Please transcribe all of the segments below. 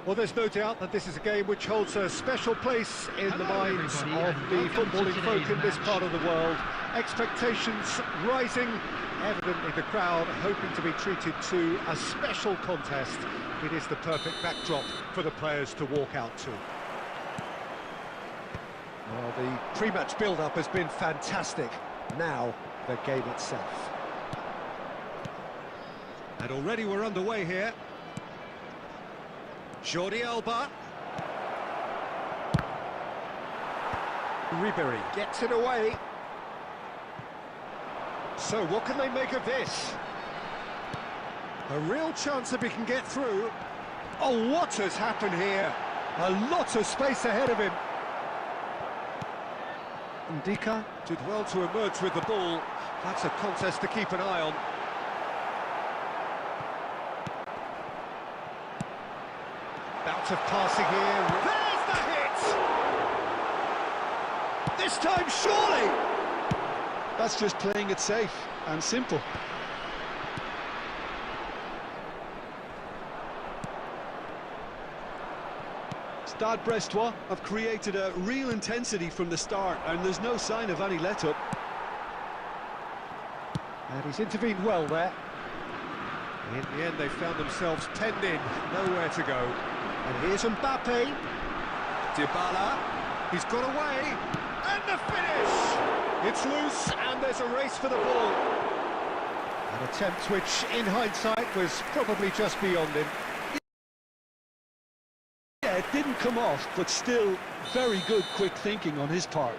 Well, there's no doubt that this is a game which holds a special place in the minds of the footballing folk in this part of the world. Expectations rising, evidently the crowd hoping to be treated to a special contest. It is the perfect backdrop for the players to walk out to. Well, the pre-match build-up has been fantastic. Now, the game itself. And already we're underway here. Jordi Alba. Ribery gets it away. So what can they make of this? A real chance if he can get through. Oh, what has happened here? A lot of space ahead of him. Ndika did well to emerge with the ball. That's a contest to keep an eye on. Bout of passing here. There's the hit! This time, surely! That's just playing it safe and simple. Stade Brestois have created a real intensity from the start, and there's no sign of any let-up. And he's intervened well there. In the end, they found themselves penned in, nowhere to go. And here's Mbappe. Dybala. He's got away. And the finish! It's loose, and there's a race for the ball. An attempt which, in hindsight, was probably just beyond him. Yeah, it didn't come off, but still very good quick thinking on his part.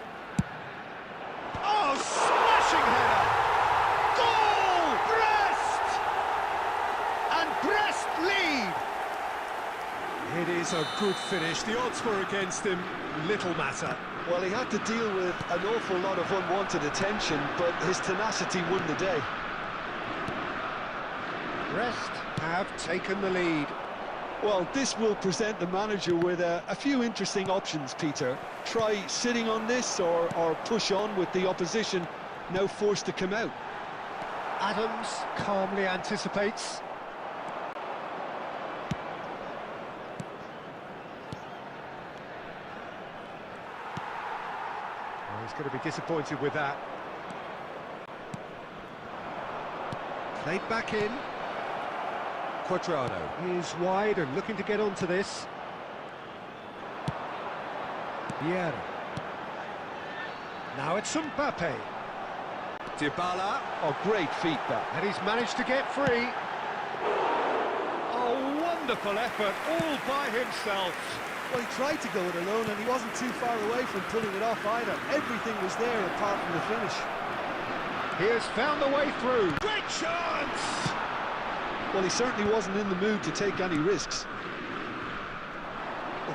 Oh, smashing header! Goal! Brest! And Brest lead! It is a good finish. The odds were against him. Little matter. Well, he had to deal with an awful lot of unwanted attention, but his tenacity won the day. Brest have taken the lead. Well, this will present the manager with a few interesting options, Peter. Try sitting on this or push on with the opposition now forced to come out. Adams calmly anticipates. Well, he's going to be disappointed with that. Played back in. Quadrado is wide and looking to get onto this. Vieira. Now it's Mbappe. Dybala. Oh, great feat that. And he's managed to get free. Oh, wonderful effort, all by himself. Well, he tried to go it alone and he wasn't too far away from pulling it off either. Everything was there apart from the finish. He has found a way through. Great chance! Well, he certainly wasn't in the mood to take any risks.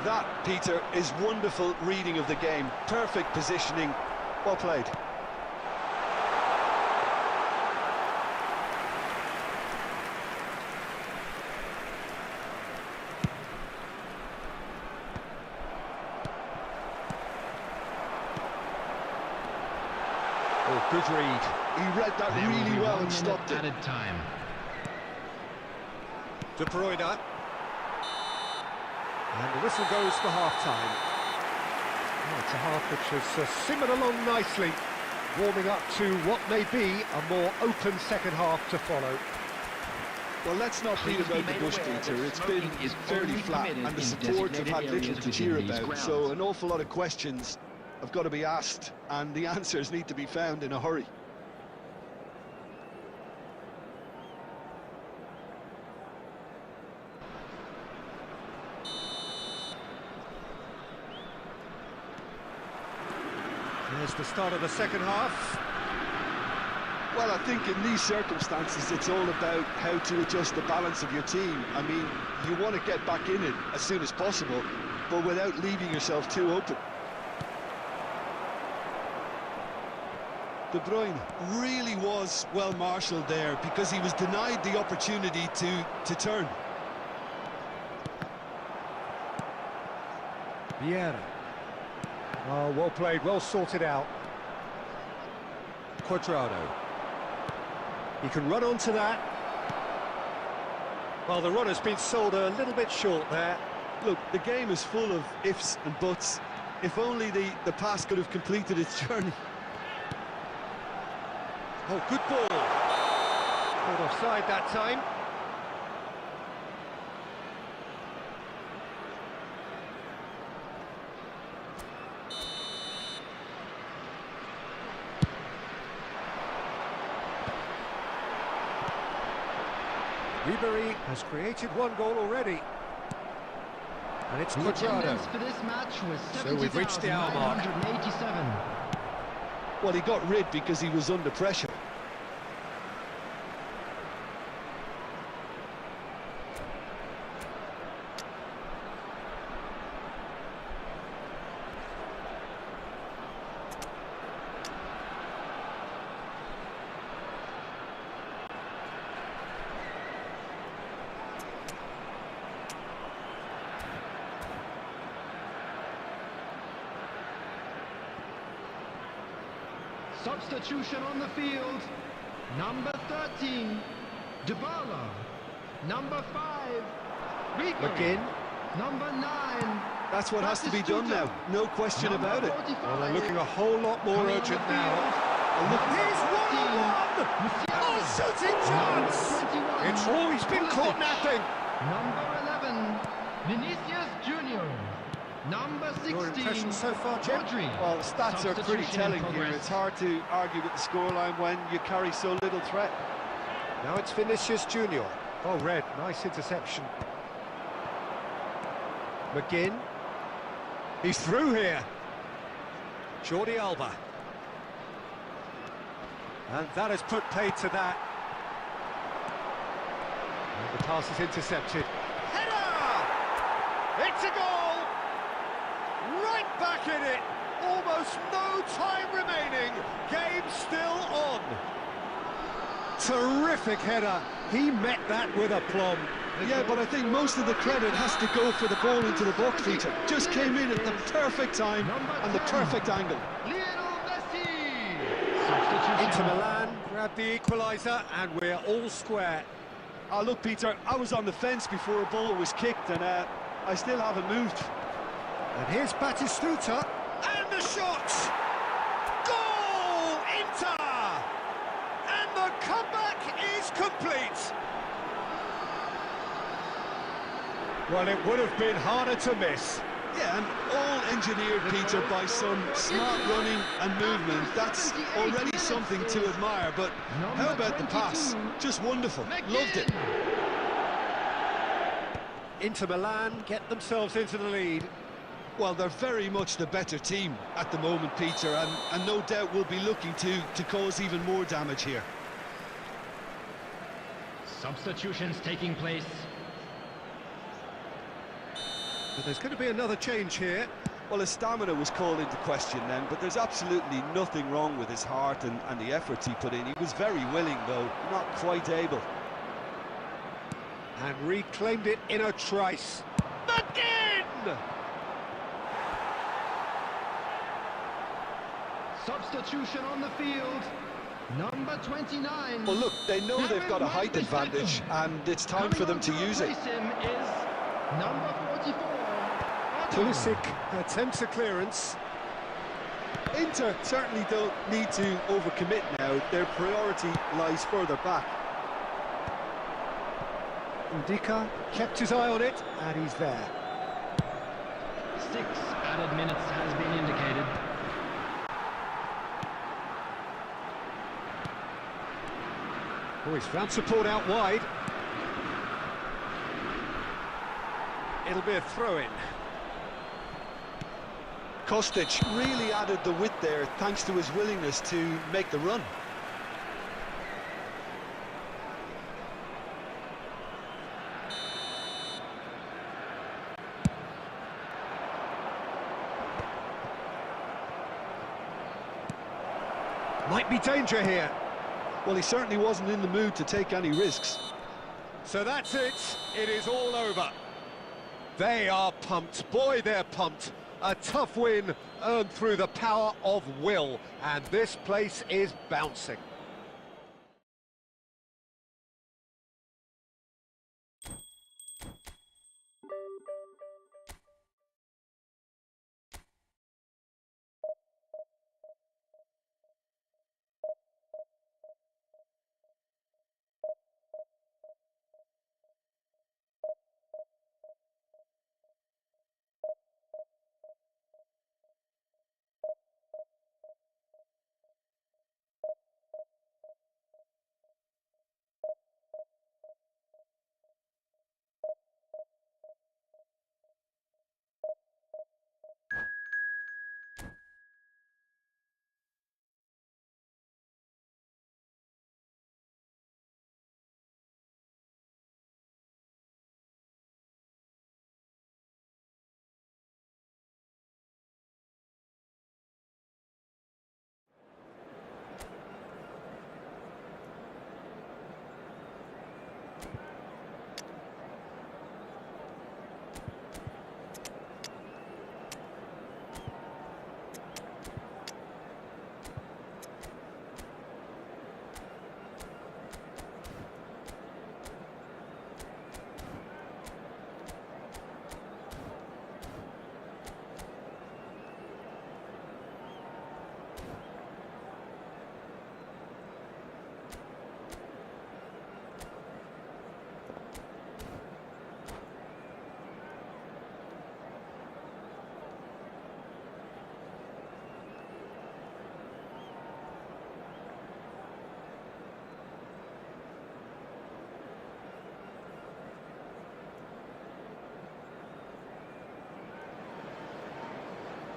That, Peter, is wonderful reading of the game. Perfect positioning. Well played. Oh, good read. He read that really well and stopped it. Added time. De Bruyne. And the whistle goes for half-time. Oh, it's a half which has simmered along nicely, warming up to what may be a more open second half to follow. Well, let's not beat about the bush, Peter. It's been fairly flat, and the support have had little to cheer about, so an awful lot of questions have got to be asked, and the answers need to be found in a hurry. There's the start of the second half. Well, I think in these circumstances it's all about how to adjust the balance of your team. I mean, you want to get back in it as soon as possible, but without leaving yourself too open. De Bruyne really was well marshalled there because he was denied the opportunity to turn. Vieira. Oh, well played, well sorted out. Quadrado. He can run onto that. Well, the run has been sold a little bit short there. Look, the game is full of ifs and buts. If only the pass could have completed its journey. Oh, good ball. Caught offside that time. Ribery has created one goal already. And it's Quadrado. For this match was So we've reached the hour mark. 70,987. Well, he got rid because he was under pressure. Substitution on the field. Number 13, Dybala. Number 5, Ribery. McGinn. Number 9. That's what has to be done now, no question about it. Well, they're looking a whole lot more urgent now. Here's 1-1! Oh, shooting chance! It's always been caught napping. Number 11, Vinicius Junior. Number 16, Your impression so far, Jim? Rodri. Well, the stats are pretty telling here. It's hard to argue with the scoreline when you carry so little threat. Now it's Vinicius Junior. Oh, Red, nice interception. McGinn. He's through here. Jordi Alba. And that has put paid to that. And the pass is intercepted. Header! It's a goal! Right back in it! Almost no time remaining. Game still on. Terrific header. He met that with aplomb. Yeah, but I think most of the credit has to go for the ball into the box, Peter. Just came in at the perfect time and the perfect angle. Lionel Messi. Inter Milan grabbed the equaliser and we're all square. Look, Peter, I was on the fence before a ball was kicked and I still haven't moved. And here's Batistuta, and the shot! Goal! Inter! And the comeback is complete! Well, it would have been harder to miss. Yeah, and all engineered, Peter, by some smart running and movement. That's already something to admire, but how about the pass? Just wonderful. Loved it. Inter Milan get themselves into the lead. Well, they're very much the better team at the moment, Peter, and no doubt will be looking to cause even more damage here. Substitutions taking place. But there's going to be another change here. Well, his stamina was called into question then, but there's absolutely nothing wrong with his heart and the efforts he put in. He was very willing, though, not quite able. And reclaimed it in a trice. McGinn! Substitution on the field. Number 29. Well, look, they know they've got a height advantage, and it's time for them to use it. Him is number 44. Pulisic attempts a clearance. Inter certainly don't need to overcommit now. Their priority lies further back. Ndika kept his eye on it, and he's there. 6 added minutes has been indicated. Oh, he's found support out wide. It'll be a throw-in. Kostic really added the width there thanks to his willingness to make the run. Might be danger here. Well, he certainly wasn't in the mood to take any risks. So that's it. It is all over. They are pumped. Boy, they're pumped. A tough win earned through the power of will. And this place is bouncing.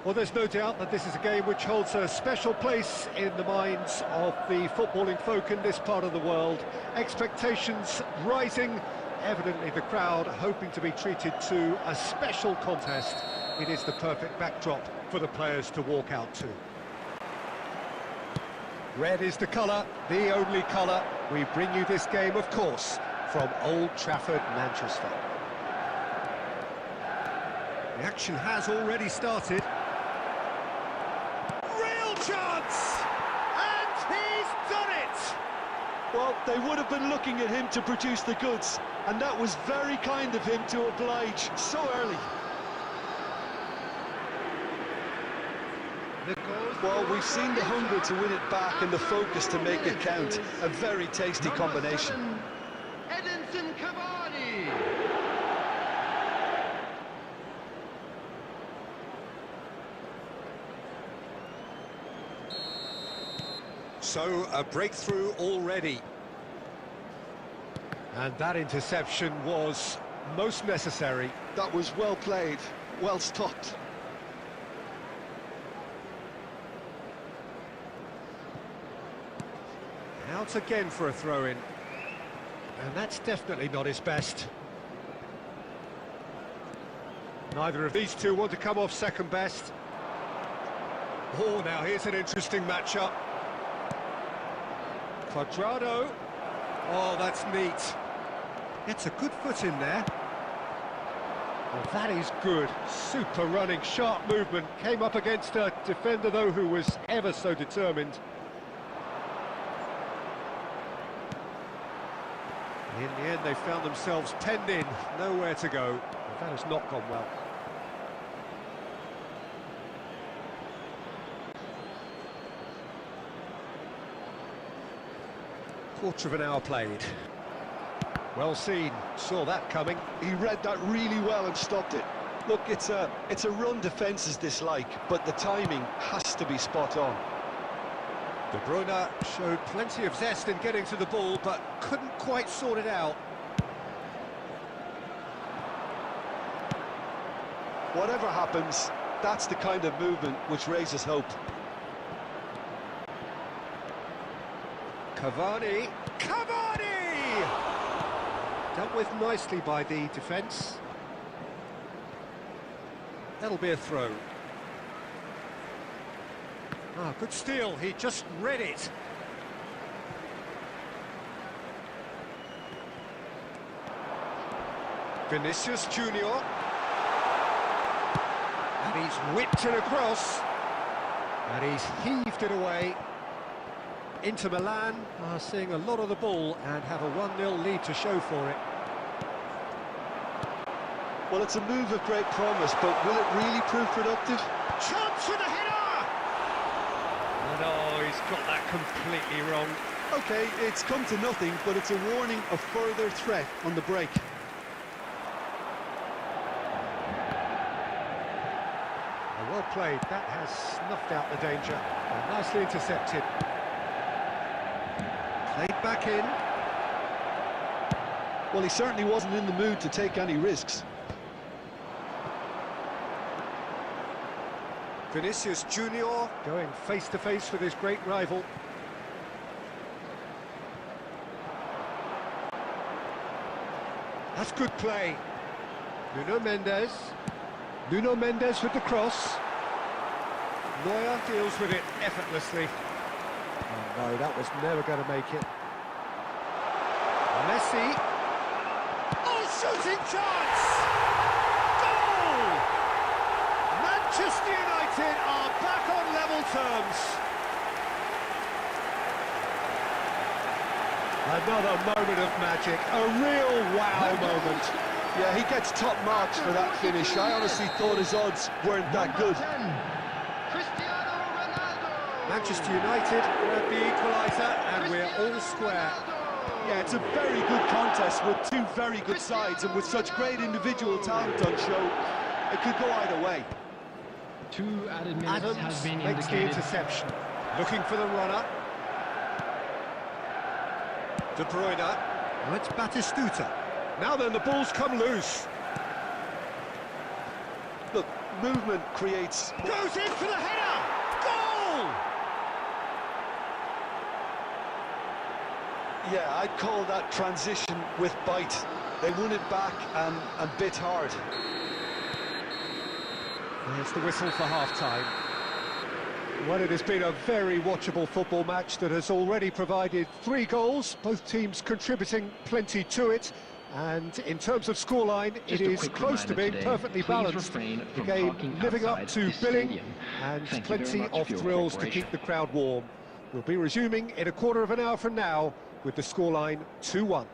Well, there's no doubt that this is a game which holds a special place in the minds of the footballing folk in this part of the world. Expectations rising, evidently the crowd hoping to be treated to a special contest. It is the perfect backdrop for the players to walk out to. Red is the colour, the only colour. We bring you this game, of course, from Old Trafford, Manchester. The action has already started. Real chance! And he's done it! Well, they would have been looking at him to produce the goods, and that was very kind of him to oblige so early. Well, we've seen the hunger to win it back and the focus to make it count. A very tasty combination. So, a breakthrough already. And that interception was most necessary. That was well played, well stopped. Out again for a throw-in. And that's definitely not his best. Neither of these two want to come off second best. Oh, now here's an interesting matchup. Quadrado. Oh, that's neat. Gets a good foot in there. Well, that is good. Super running, sharp movement. Came up against a defender, though, who was ever so determined. In the end, they found themselves penned in. Nowhere to go. But that has not gone well. Quarter of an hour played. Well seen, saw that coming. He read that really well and stopped it. Look, it's a run defence's dislike, but the timing has to be spot on. De Bruyne showed plenty of zest in getting to the ball, but couldn't quite sort it out. Whatever happens, that's the kind of movement which raises hope. Cavani! Cavani! Dealt with nicely by the defence. That'll be a throw. Ah, good steal, he just read it. Vinicius Junior. And he's whipped it across. And he's heaved it away. Inter Milan are seeing a lot of the ball and have a 1-0 lead to show for it. Well, it's a move of great promise, but will it really prove productive? Chance for the header! Oh no, he's got that completely wrong. Okay, it's come to nothing, but it's a warning of further threat on the break. Well played, that has snuffed out the danger. And nicely intercepted. Played back in. Well, he certainly wasn't in the mood to take any risks. Vinicius Junior going face-to-face with his great rival. That's good play. Nuno Mendes. Nuno Mendes with the cross. Neuer deals with it effortlessly. Oh no, that was never going to make it. Messi. Oh, shooting chance! Goal! Manchester United are back on level terms. Another moment of magic, a real wow moment. Yeah, he gets top marks for that finish. I honestly thought his odds weren't that good. Manchester United grab the equaliser and we're all square. Yeah, it's a very good contest with two very good sides, and with such great individual talent on show, it could go either way. 2 added minutes Adams has been makes the indicated. interception. Looking for the runner. De Bruyne. Well, it's Batistuta. Now then, the ball's come loose. Look, movement creates... Goes in for the header! Goal! Yeah, I'd call that transition with bite. They won it back and bit hard. There's the whistle for half-time. Well, it has been a very watchable football match that has already provided 3 goals, both teams contributing plenty to it. And in terms of scoreline, it is close to being perfectly balanced. The game living up to billing and plenty of thrills to keep the crowd warm. We'll be resuming in a quarter of an hour from now with the scoreline 2-1.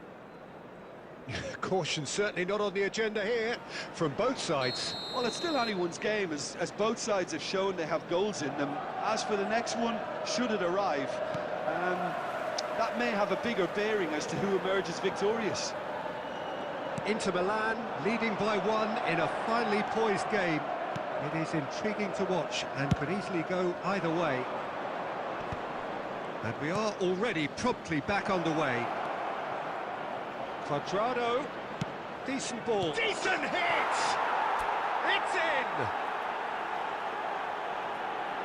Caution certainly not on the agenda here from both sides. Well, it's still anyone's game, as both sides have shown they have goals in them. As for the next one, should it arrive, that may have a bigger bearing as to who emerges victorious. Inter Milan leading by 1 in a finely poised game. It is intriguing to watch and could easily go either way. And we are already promptly back underway. Quadrado, decent ball. Decent hit! It's in!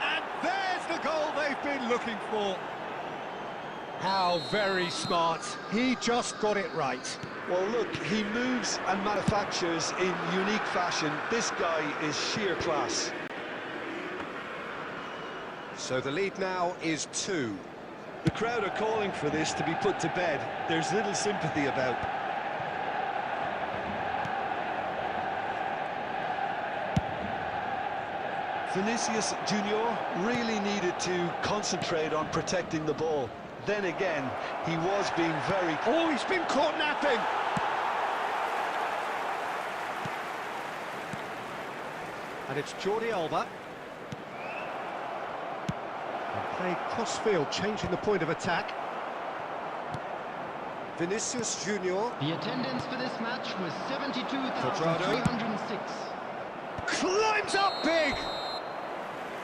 And there's the goal they've been looking for. How very smart. He just got it right. Well, look, he moves and manufactures in unique fashion. This guy is sheer class. So the lead now is 2. The crowd are calling for this to be put to bed. There's little sympathy about. Vinicius Junior really needed to concentrate on protecting the ball. Then again, he was being very... Oh, he's been caught napping! And it's Jordi Alba. Play cross-field, changing the point of attack. Vinicius Junior. The attendance for this match was 72,306. Climbs up big!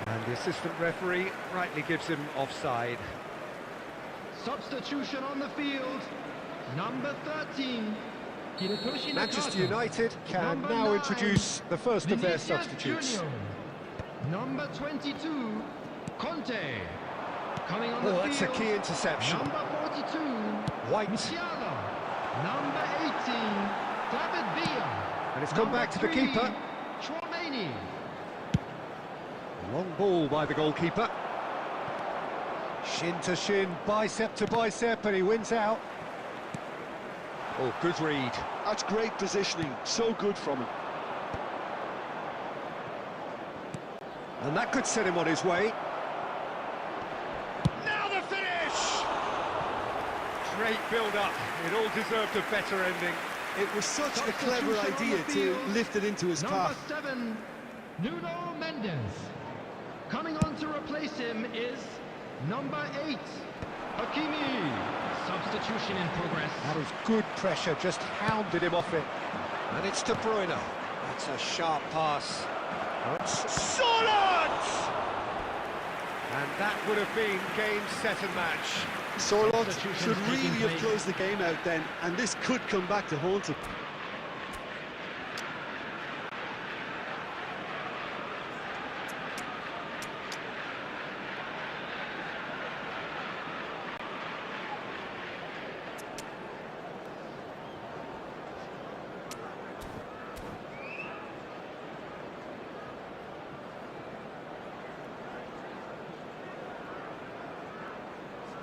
And the assistant referee rightly gives him offside. Substitution on the field. Number 13. Manchester United can now introduce the first of their substitutes. Junior. Number 22, Conte. Coming on the field. That's a key interception. Number 42, White. Musiala. Number 18, David Villa. And it's gone back to the keeper. Chouameni. Long ball by the goalkeeper. Shin to shin, bicep to bicep, and he wins out. Oh, good read. That's great positioning, so good from him. And that could set him on his way. Now the finish! Great build-up. It all deserved a better ending. It was such a clever idea to lift it into his path. Number 7, Nuno Mendes. Coming on to replace him is number 8, Hakimi. Substitution in progress. That is good pressure, just hounded him off it. And it's De Bruyne. That's a sharp pass. Solid! And that would have been game, set and match. Sorloth should really have closed the game out then, and this could come back to haunt him.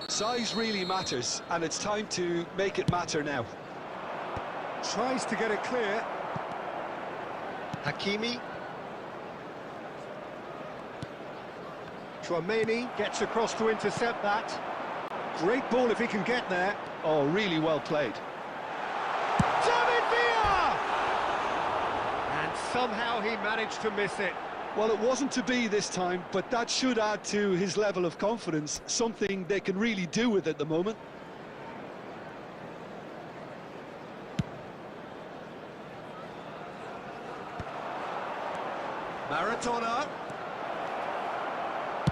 Size really matters, and it's time to make it matter now. Tries to get it clear. Hakimi. Chouameni gets across to intercept that. Great ball if he can get there. Oh, really well played. David Villa! And somehow he managed to miss it. Well, it wasn't to be this time, but that should add to his level of confidence, something they can really do with at the moment. Maradona.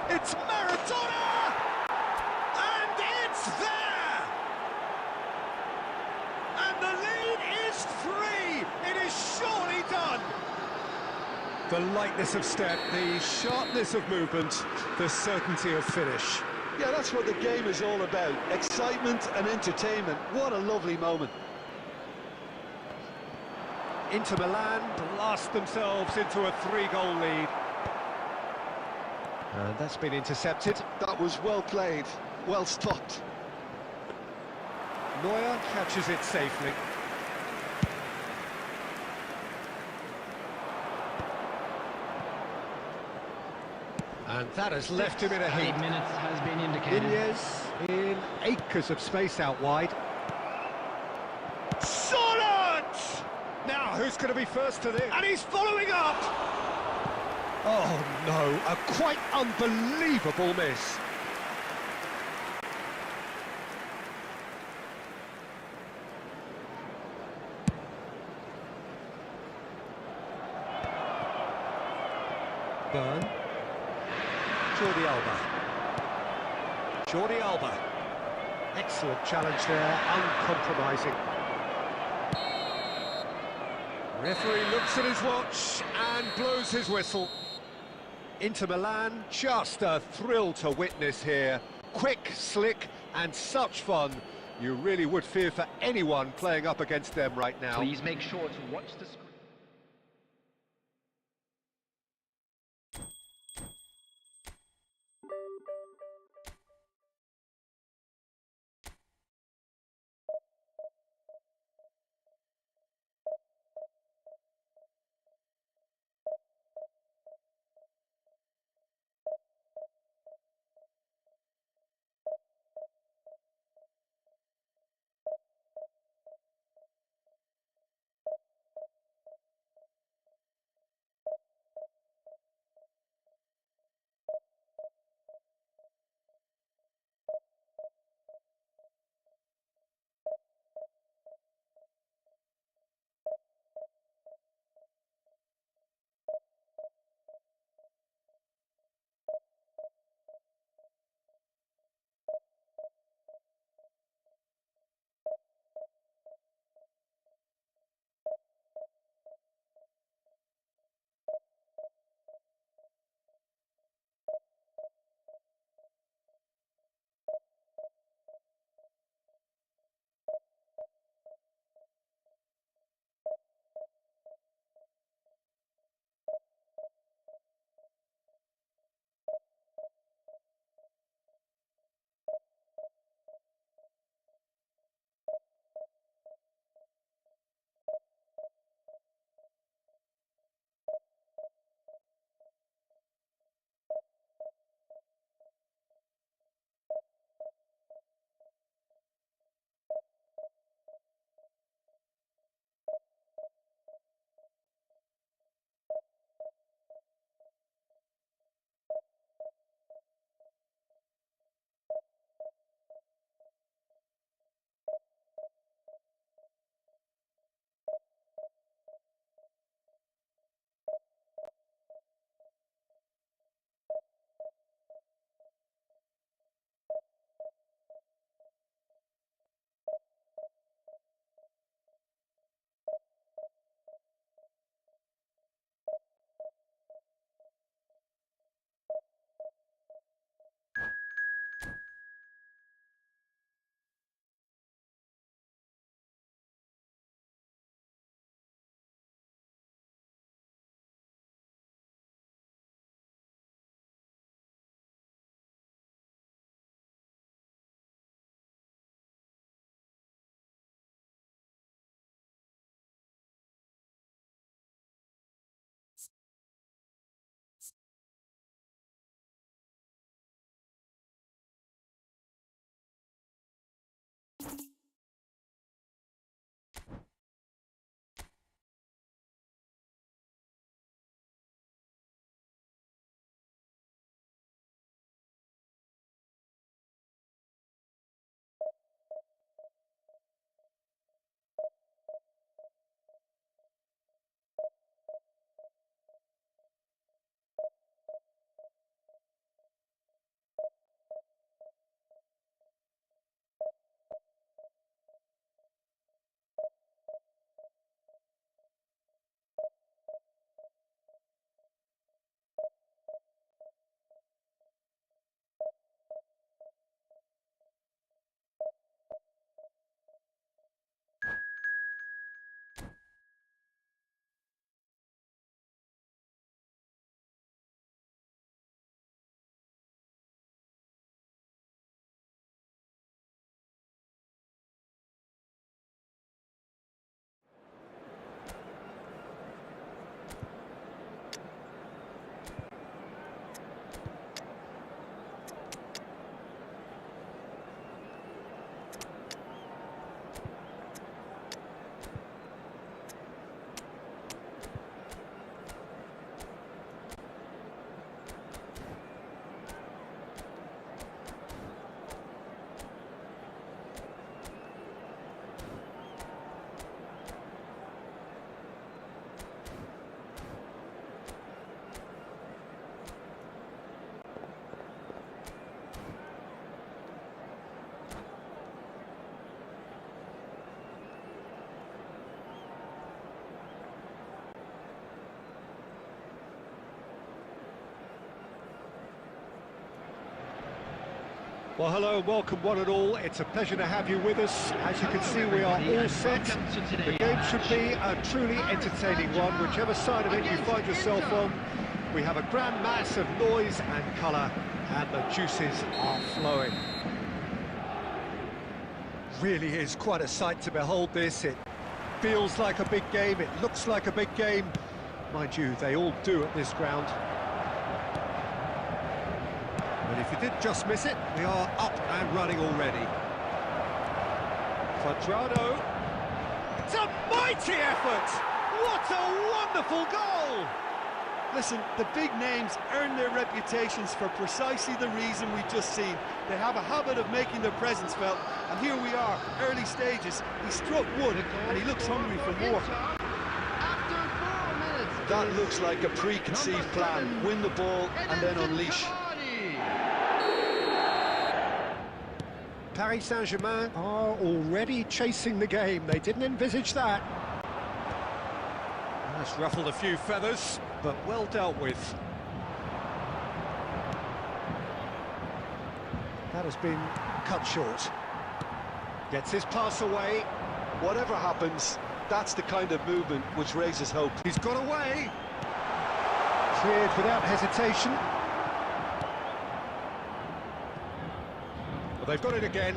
It's Maradona! And it's there! And the lead is 3! It is surely done! The lightness of step, the sharpness of movement, the certainty of finish. Yeah, that's what the game is all about. Excitement and entertainment. What a lovely moment. Inter Milan blast themselves into a 3-goal lead. And that's been intercepted. That was well played, well stopped. Neuer catches it safely. And that has left him in a heap. 8 minutes has been indicated. Inez in acres of space out wide. Solid! Now, who's going to be first to this? And he's following up! Oh, no, a quite unbelievable miss. Byrne. Jordi Alba. Excellent challenge there, uncompromising. Referee looks at his watch and blows his whistle. Inter Milan, just a thrill to witness here. Quick, slick, and such fun. You really would fear for anyone playing up against them right now. Please make sure to watch the screen. Well, hello and welcome one and all. It's a pleasure to have you with us. As you can see, we are all set. The game should be a truly entertaining one, whichever side of it you find yourself on. We have a grand mass of noise and colour, and the juices are flowing. Really is quite a sight to behold this. It feels like a big game, it looks like a big game. Mind you, they all do at this ground. But if you did just miss it, we are up and running already. Cuadrado. It's a mighty effort! What a wonderful goal! Listen, the big names earn their reputations for precisely the reason we've just seen. They have a habit of making their presence felt, and here we are, early stages. He struck one, and he looks hungry for more. That looks like a preconceived plan. Win the ball and then unleash. Paris Saint-Germain are already chasing the game. They didn't envisage that. That's ruffled a few feathers, but well dealt with. That has been cut short. Gets his pass away. Whatever happens, that's the kind of movement which raises hope. He's got away. Cleared without hesitation. Well, they've got it again.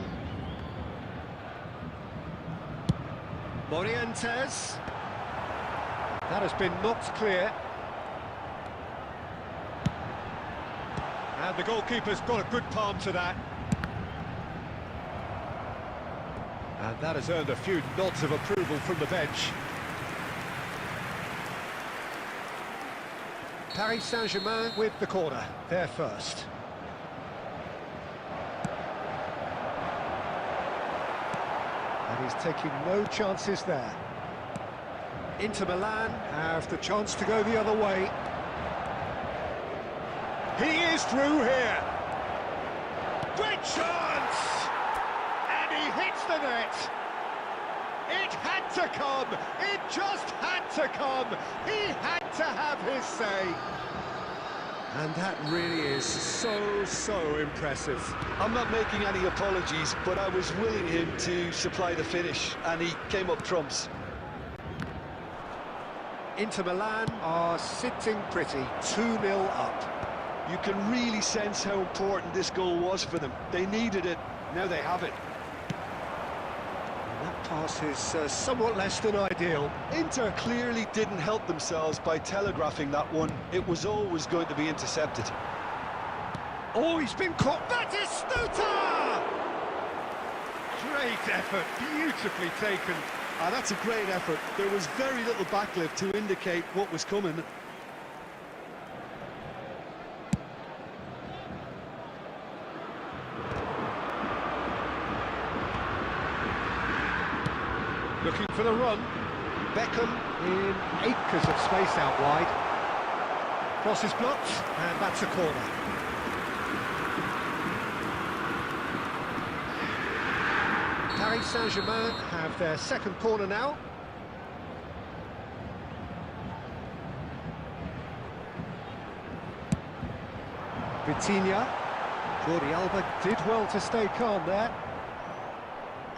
Morientes. That has been knocked clear. And the goalkeeper's got a good palm to that. And that has earned a few nods of approval from the bench. Paris Saint-Germain with the corner, they're first. And he's taking no chances there. Inter Milan have the chance to go the other way. He is through here. Great chance! And he hits the net. It had to come. It just had to come. He had to have his say. And that really is so impressive. I'm not making any apologies, but I was willing him to supply the finish, and he came up trumps. Inter Milan are sitting pretty, 2-0 up. You can really sense how important this goal was for them. They needed it, now they have it. And that pass is somewhat less than ideal. Inter clearly didn't help themselves by telegraphing that one. It was always going to be intercepted. Oh, he's been caught. That is Stuta! Great effort, beautifully taken. Ah, that's a great effort. There was very little backlift to indicate what was coming. Looking for the run. Beckham in acres of space out wide. Cross is blocked, and that's a corner. Paris Saint-Germain have their second corner now. Vitinha. Jordi Alba did well to stay calm there.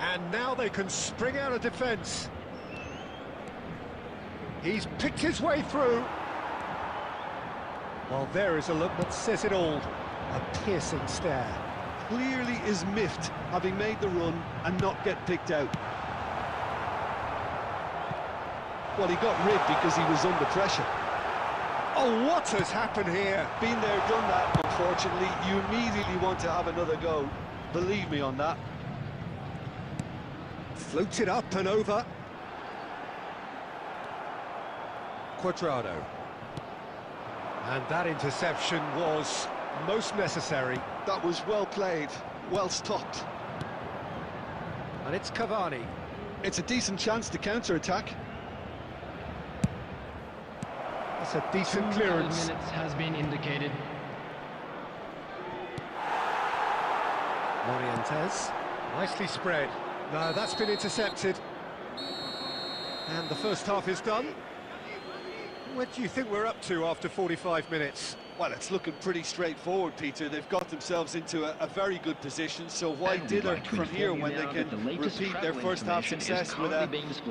And now they can spring out of defence. He's picked his way through. Well, there is a look that says it all. A piercing stare. Clearly is miffed, having made the run and not get picked out. Well, he got rid because he was under pressure. Oh, what has happened here? Been there, done that, unfortunately. You immediately want to have another go. Believe me on that. Floated up and over. Cuadrado. And that interception was most necessary. That was well played, well stopped. And it's Cavani. It's a decent chance to counter-attack. That's a decent clearance. 2 minutes has been indicated. Morientes. Nicely spread. No, that's been intercepted. And the first half is done. What do you think we're up to after 45 minutes? Well, it's looking pretty straightforward, Peter. They've got themselves into a very good position, so why dither from here when they can repeat their first half success with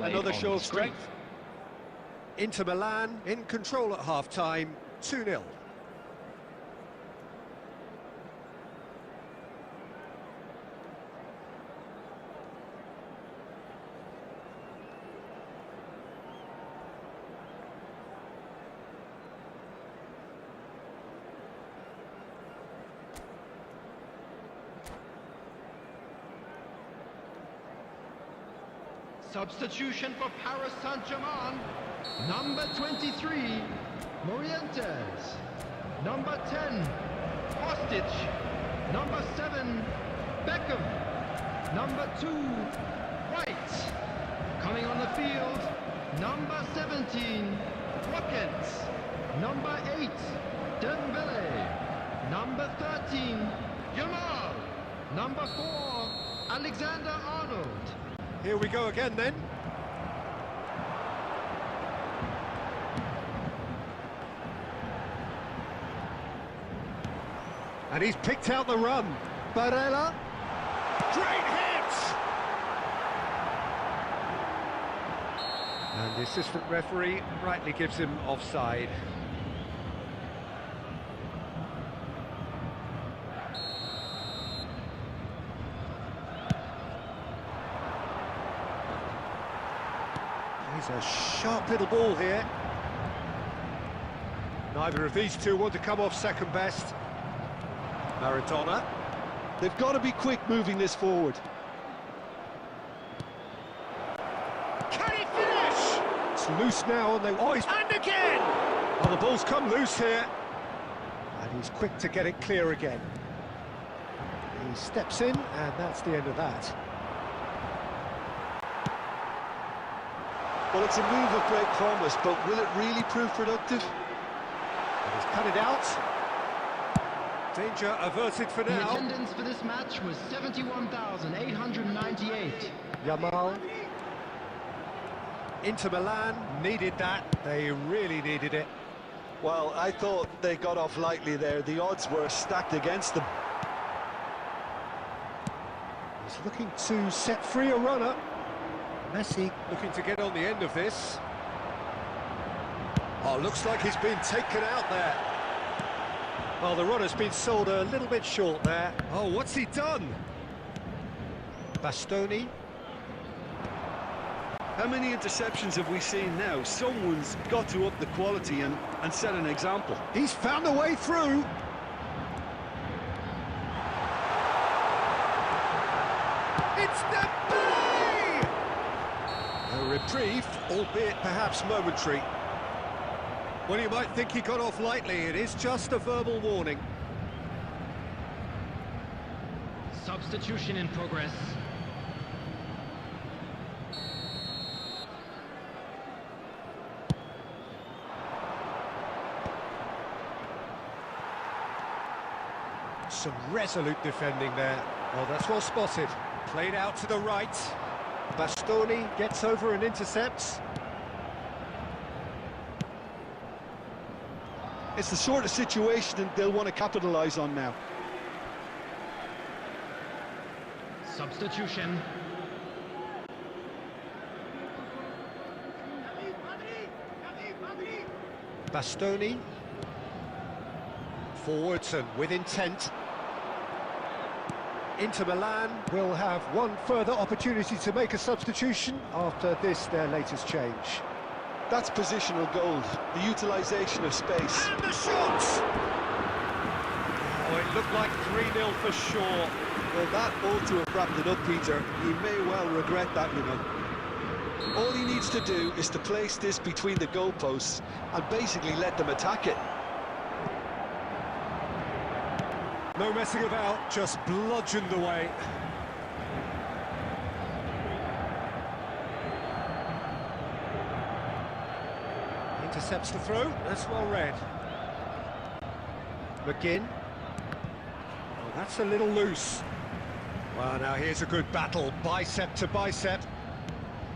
another show of strength? Inter Milan in control at half-time, 2-0. Substitution for Paris Saint-Germain. Number 23, Morientes. Number 10, Kostic. Number 7, Beckham. Number 2, White. Coming on the field, number 17, Watkins. Number 8, Dembele. Number 13, Yamal. Number 4, Alexander-Arnold. Here we go again then. And he's picked out the run. Barella. Great hit! And the assistant referee rightly gives him offside. He's a sharp little ball here. Neither of these two want to come off second best. Maradona. They've got to be quick moving this forward. Can he finish? It's loose now, and they... Oh, he's... And again! Oh, the ball's come loose here. And he's quick to get it clear again. He steps in, and that's the end of that. Well, it's a move of great promise, but will it really prove productive? And he's cut it out. Danger averted for now. The attendance for this match was 71,898. Yamal. Inter Milan needed that. They really needed it. Well, I thought they got off lightly there. The odds were stacked against them. He's looking to set free a runner. Messi looking to get on the end of this. Oh, looks like he's been taken out there. Well, the runner's been sold a little bit short there. Oh, what's he done? Bastoni. How many interceptions have we seen now? Someone's got to up the quality and set an example. He's found a way through. It's Dembele! A reprieve, albeit perhaps momentary. Well, you might think he got off lightly. It is just a verbal warning. Substitution in progress. Some resolute defending there. Oh, that's well spotted. Played out to the right. Bastoni gets over and intercepts. It's the sort of situation they'll want to capitalise on now. Substitution. Bastoni. Forwards and with intent. Inter Milan will have one further opportunity to make a substitution after this, their latest change. That's positional goal, the utilisation of space. And the shot! Oh, it looked like 3-0 for sure. Well, that ought to have wrapped it up, Peter. He may well regret that, you know. All he needs to do is to place this between the goalposts and basically let them attack it. No messing about, just bludgeoned away. Intercepts the throw, that's well read. McGinn. Oh, that's a little loose. Well, now here's a good battle, bicep to bicep.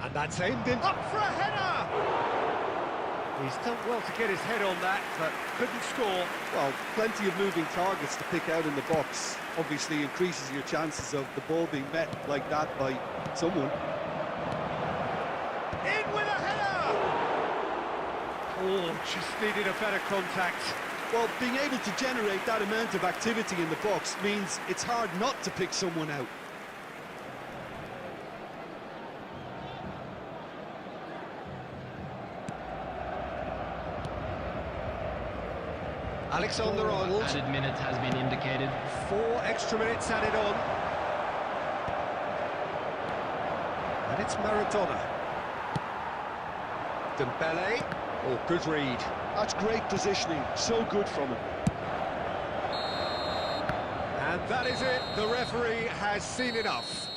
And that's aimed in. Up for a header! He's done well to get his head on that, but couldn't score. Well, plenty of moving targets to pick out in the box. Obviously increases your chances of the ball being met like that by someone. In with a header! Oh, just needed a better contact. Well, being able to generate that amount of activity in the box means it's hard not to pick someone out. Alexander-Arnold. Added minute has been indicated. 4 extra minutes added on. And it's Maradona. Dembele. Oh, good read. That's great positioning, so good from him. And that is it, the referee has seen enough.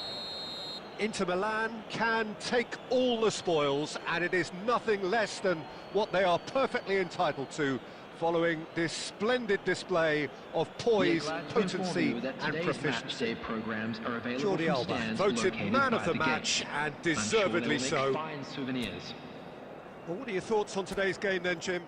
Inter Milan can take all the spoils, and it is nothing less than what they are perfectly entitled to, following this splendid display of poise, potency and proficiency. Jordi Alba voted man of the match, and deservedly so. Well, what are your thoughts on today's game then, Jim?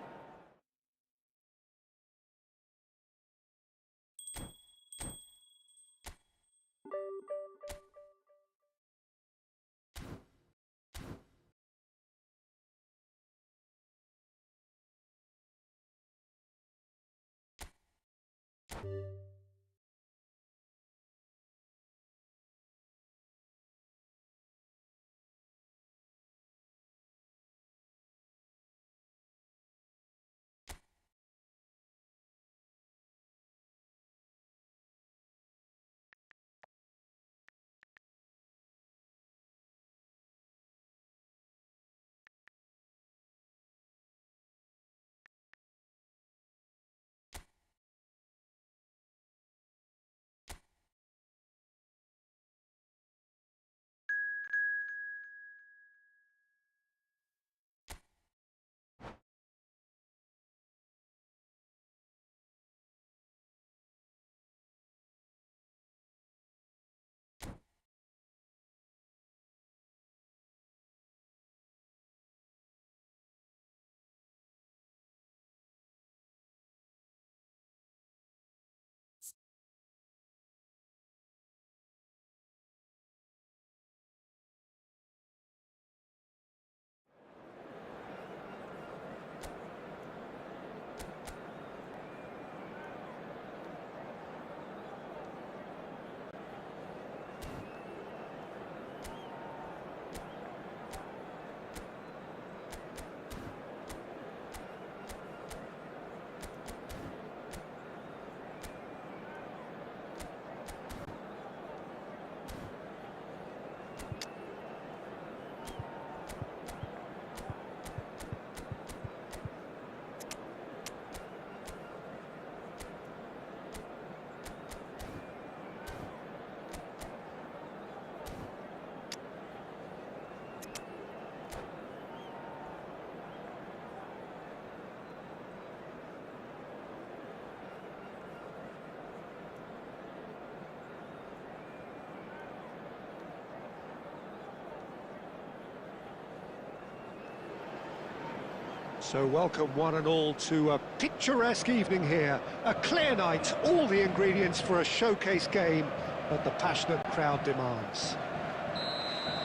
So welcome one and all to a picturesque evening here. A clear night, all the ingredients for a showcase game that the passionate crowd demands.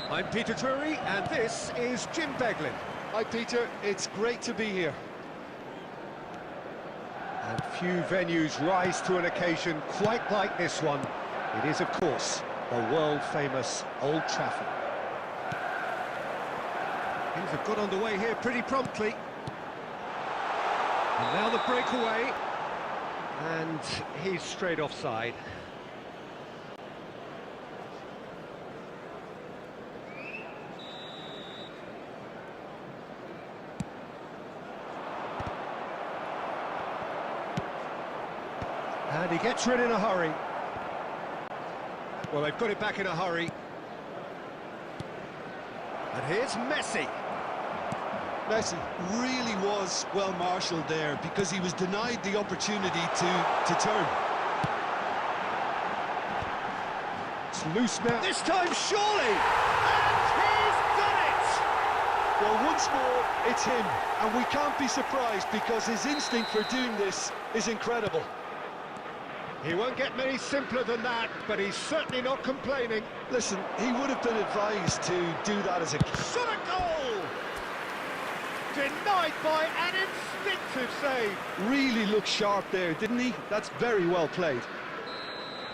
I'm Peter Drury, and this is Jim Beglin. Hi Peter, it's great to be here. And few venues rise to an occasion quite like this one. It is, of course, the world-famous Old Trafford. Things have got underway here pretty promptly. And now the breakaway, and he's straight offside. And he gets rid in a hurry. Well, they've got it back in a hurry. And here's Messi. Messi really was well marshalled there because he was denied the opportunity to turn. It's loose now. This time, surely! And he's done it! Well, once more, it's him, and we can't be surprised because his instinct for doing this is incredible. He won't get many simpler than that, but he's certainly not complaining. Listen, he would have been advised to do that as a... Shot a goal! Denied by an instinctive save. Really looked sharp there, didn't he? That's very well played.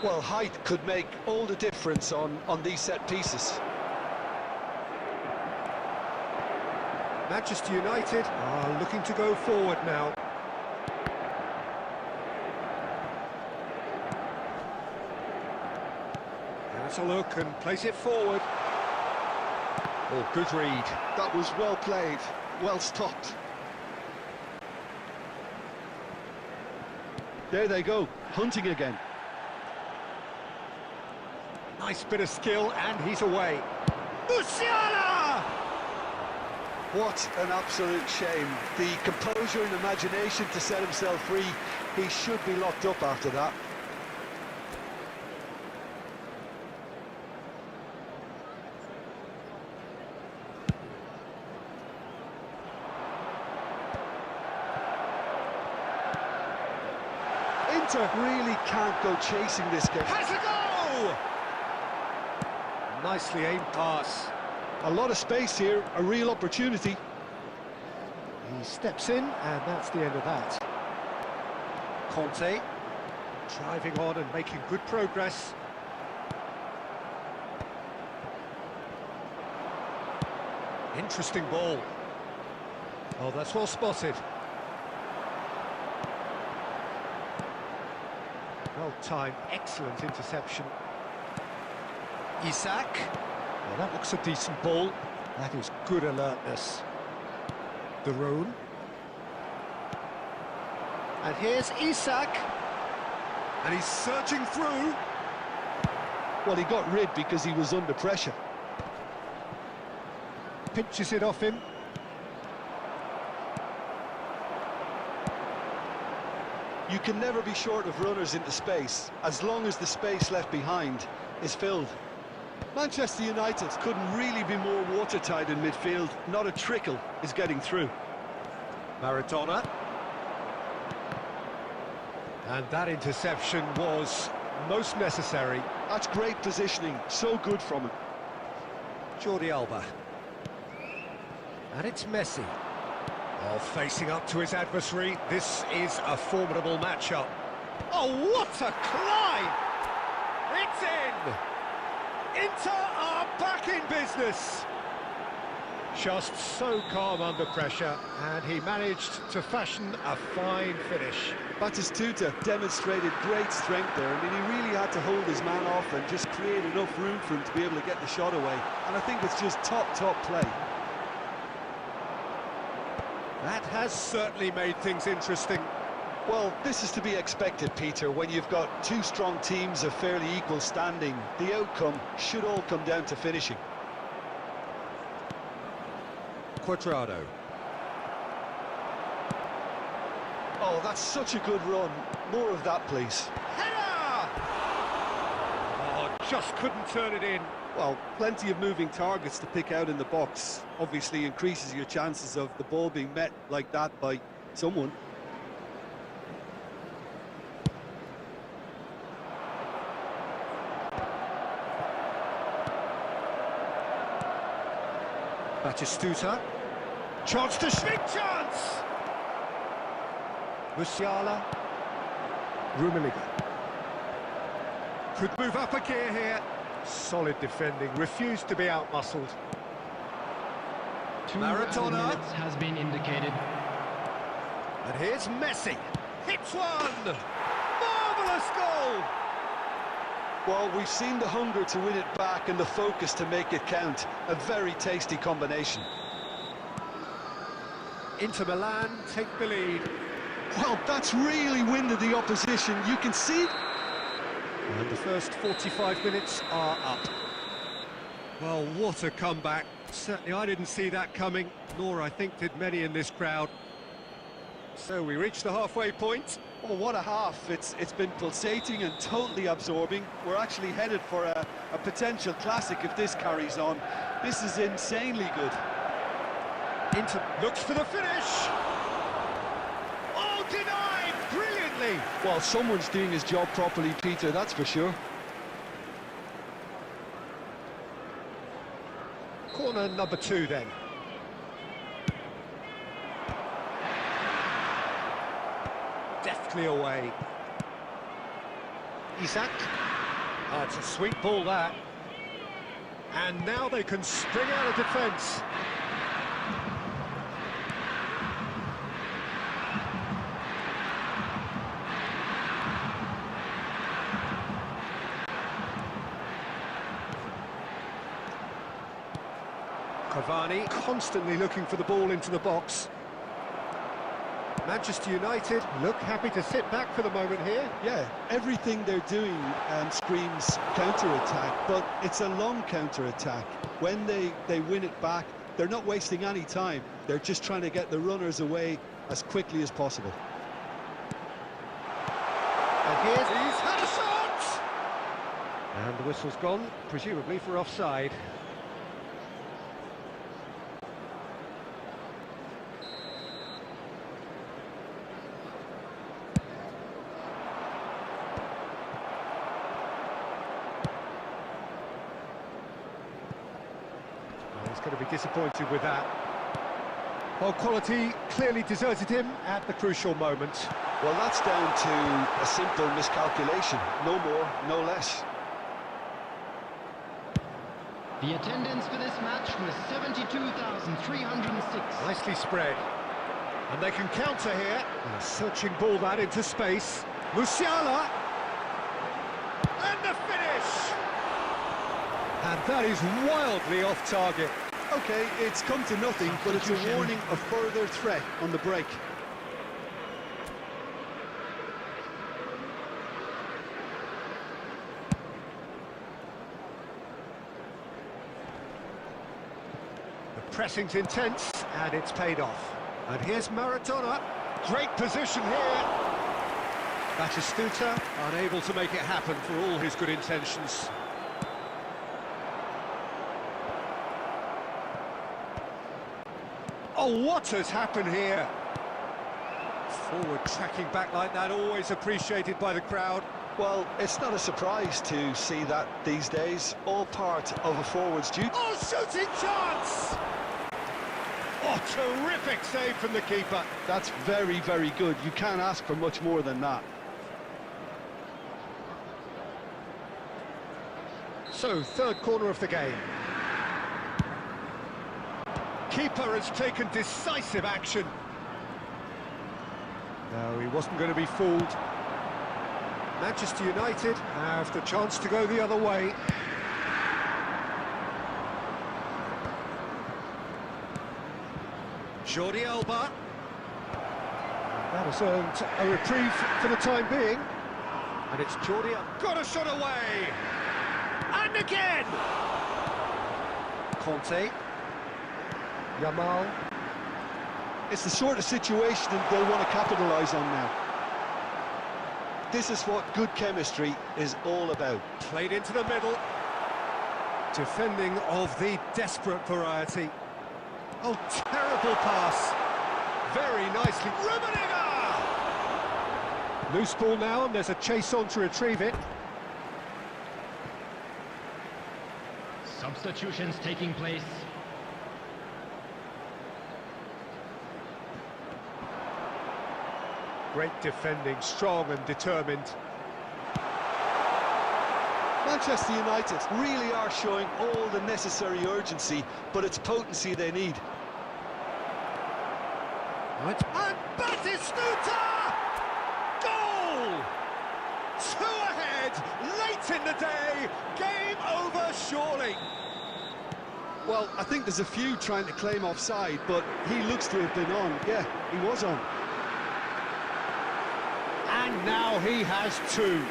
Well, height could make all the difference on these set pieces. Manchester United are looking to go forward now. Has a look and place it forward. Oh, good read. That was well played, well stopped. There they go, hunting again. Nice bit of skill, and he's away. Musiala! What an absolute shame. The composure and imagination to set himself free. He should be locked up after that. Inter really can't go chasing this game. Has a go! Nicely aimed pass. A lot of space here, a real opportunity. He steps in, and that's the end of that. Conte, driving on and making good progress. Interesting ball. Oh, that's well spotted. Well timed, excellent interception. Isak. Well, that looks a decent ball. That is good alertness. De Roon. And here's Isak. And he's searching through. Well, he got rid because he was under pressure. Pinches it off him. You can never be short of runners into space, as long as the space left behind is filled. Manchester United couldn't really be more watertight in midfield. Not a trickle is getting through. Maradona. And that interception was most necessary. That's great positioning, so good from him. Jordi Alba. And it's Messi. Oh, facing up to his adversary. This is a formidable matchup. Oh, what a climb! It's in! Inter are back in business. Just so calm under pressure, and he managed to fashion a fine finish. Batistuta demonstrated great strength there. I mean, he really had to hold his man off and just create enough room for him to be able to get the shot away. And I think it's just top play. That has certainly made things interesting. Well, this is to be expected, Peter, when you've got two strong teams of fairly equal standing. The outcome should all come down to finishing. Cuadrado. Oh, that's such a good run. More of that, please. Header! Oh, just couldn't turn it in. Well, plenty of moving targets to pick out in the box. Obviously increases your chances of the ball being met like that by someone. Batistuta. Chance to Schmidt, chance! Musiala. Rummenigge. Could move up a gear here. Solid defending, refused to be out-muscled. 2 Maradona minutes has been indicated. And here's Messi. Hits one! Marvellous goal! Well, we've seen the hunger to win it back and the focus to make it count. A very tasty combination. Inter Milan take the lead. Well, that's really winded the opposition. You can see... And the first 45 minutes are up. Well, what a comeback. Certainly I didn't see that coming, nor I think did many in this crowd. So we reach the halfway point. Oh, what a half. It's been pulsating and totally absorbing. We're actually headed for a potential classic if this carries on. This is insanely good. Looks for the finish. Oh, denied brilliantly. Well, someone's doing his job properly, Peter, that's for sure. Corner number 2 then. Deftly away. Isak. Oh, it's a sweet ball, that. And now they can spring out of defence. Cavani constantly looking for the ball into the box. Manchester United look happy to sit back for the moment here. Yeah, everything they're doing screams counter-attack, but it's a long counter-attack. When they win it back, they're not wasting any time. They're just trying to get the runners away as quickly as possible. And he's had a shot! And the whistle's gone, presumably for offside. He's going to be disappointed with that. Well, quality clearly deserted him at the crucial moment. Well, that's down to a simple miscalculation. No more, no less. The attendance for this match was 72,306. Nicely spread. And they can counter here. A searching ball that into space. Musiala. And the finish! And that is wildly off target. Okay, it's come to nothing, but it's a warning of further threat on the break. The pressing's intense, and it's paid off. And here's Maradona. Great position here. Batistuta unable to make it happen for all his good intentions. Oh, what has happened here? Forward tracking back like that, always appreciated by the crowd. Well, it's not a surprise to see that these days. All part of a forward's duty. Oh, shooting chance! Oh, terrific save from the keeper. That's very, very good. You can't ask for much more than that. So, third corner of the game. Keeper has taken decisive action. No, he wasn't going to be fooled. Manchester United have the chance to go the other way. Jordi Alba. That has earned a reprieve for the time being. And it's Jordi Alba. Got a shot away! And again! Conte. Yamal. It's the sort of situation they'll want to capitalise on now. This is what good chemistry is all about. Played into the middle. Defending of the desperate variety. Oh, terrible pass. Very nicely. Rummenigge! Loose ball now, and there's a chase on to retrieve it. Substitutions taking place. Great defending, strong and determined. Manchester United really are showing all the necessary urgency, but it's potency they need. And Batistuta! Goal! 2 ahead, late in the day, game over surely. Well, I think there's a few trying to claim offside, but he looks to have been on. Yeah, he was on. And now he has 2.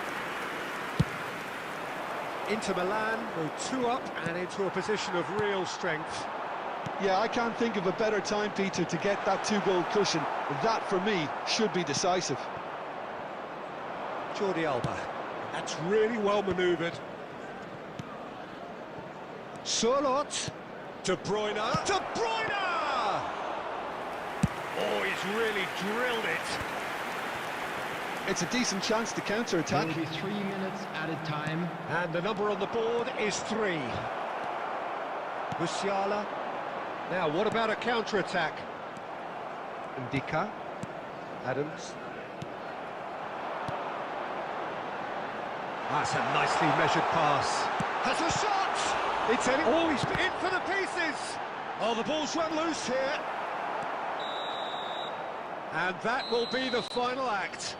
Inter Milan go 2 up and into a position of real strength. Yeah, I can't think of a better time, Peter, to get that 2-goal cushion. That, for me, should be decisive. Jordi Alba. That's really well manoeuvred. Surlot. De Bruyne. De Bruyne! really drilled it. It's a decent chance to counter-attack. It'll be 3 minutes added time. And the number on the board is 3. Musiala. Now, what about a counter-attack? Ndika. Adams. That's a nicely measured pass. Has a shot! It's in. Oh, he's in for the pieces! Oh, the ball's run loose here. And that will be the final act.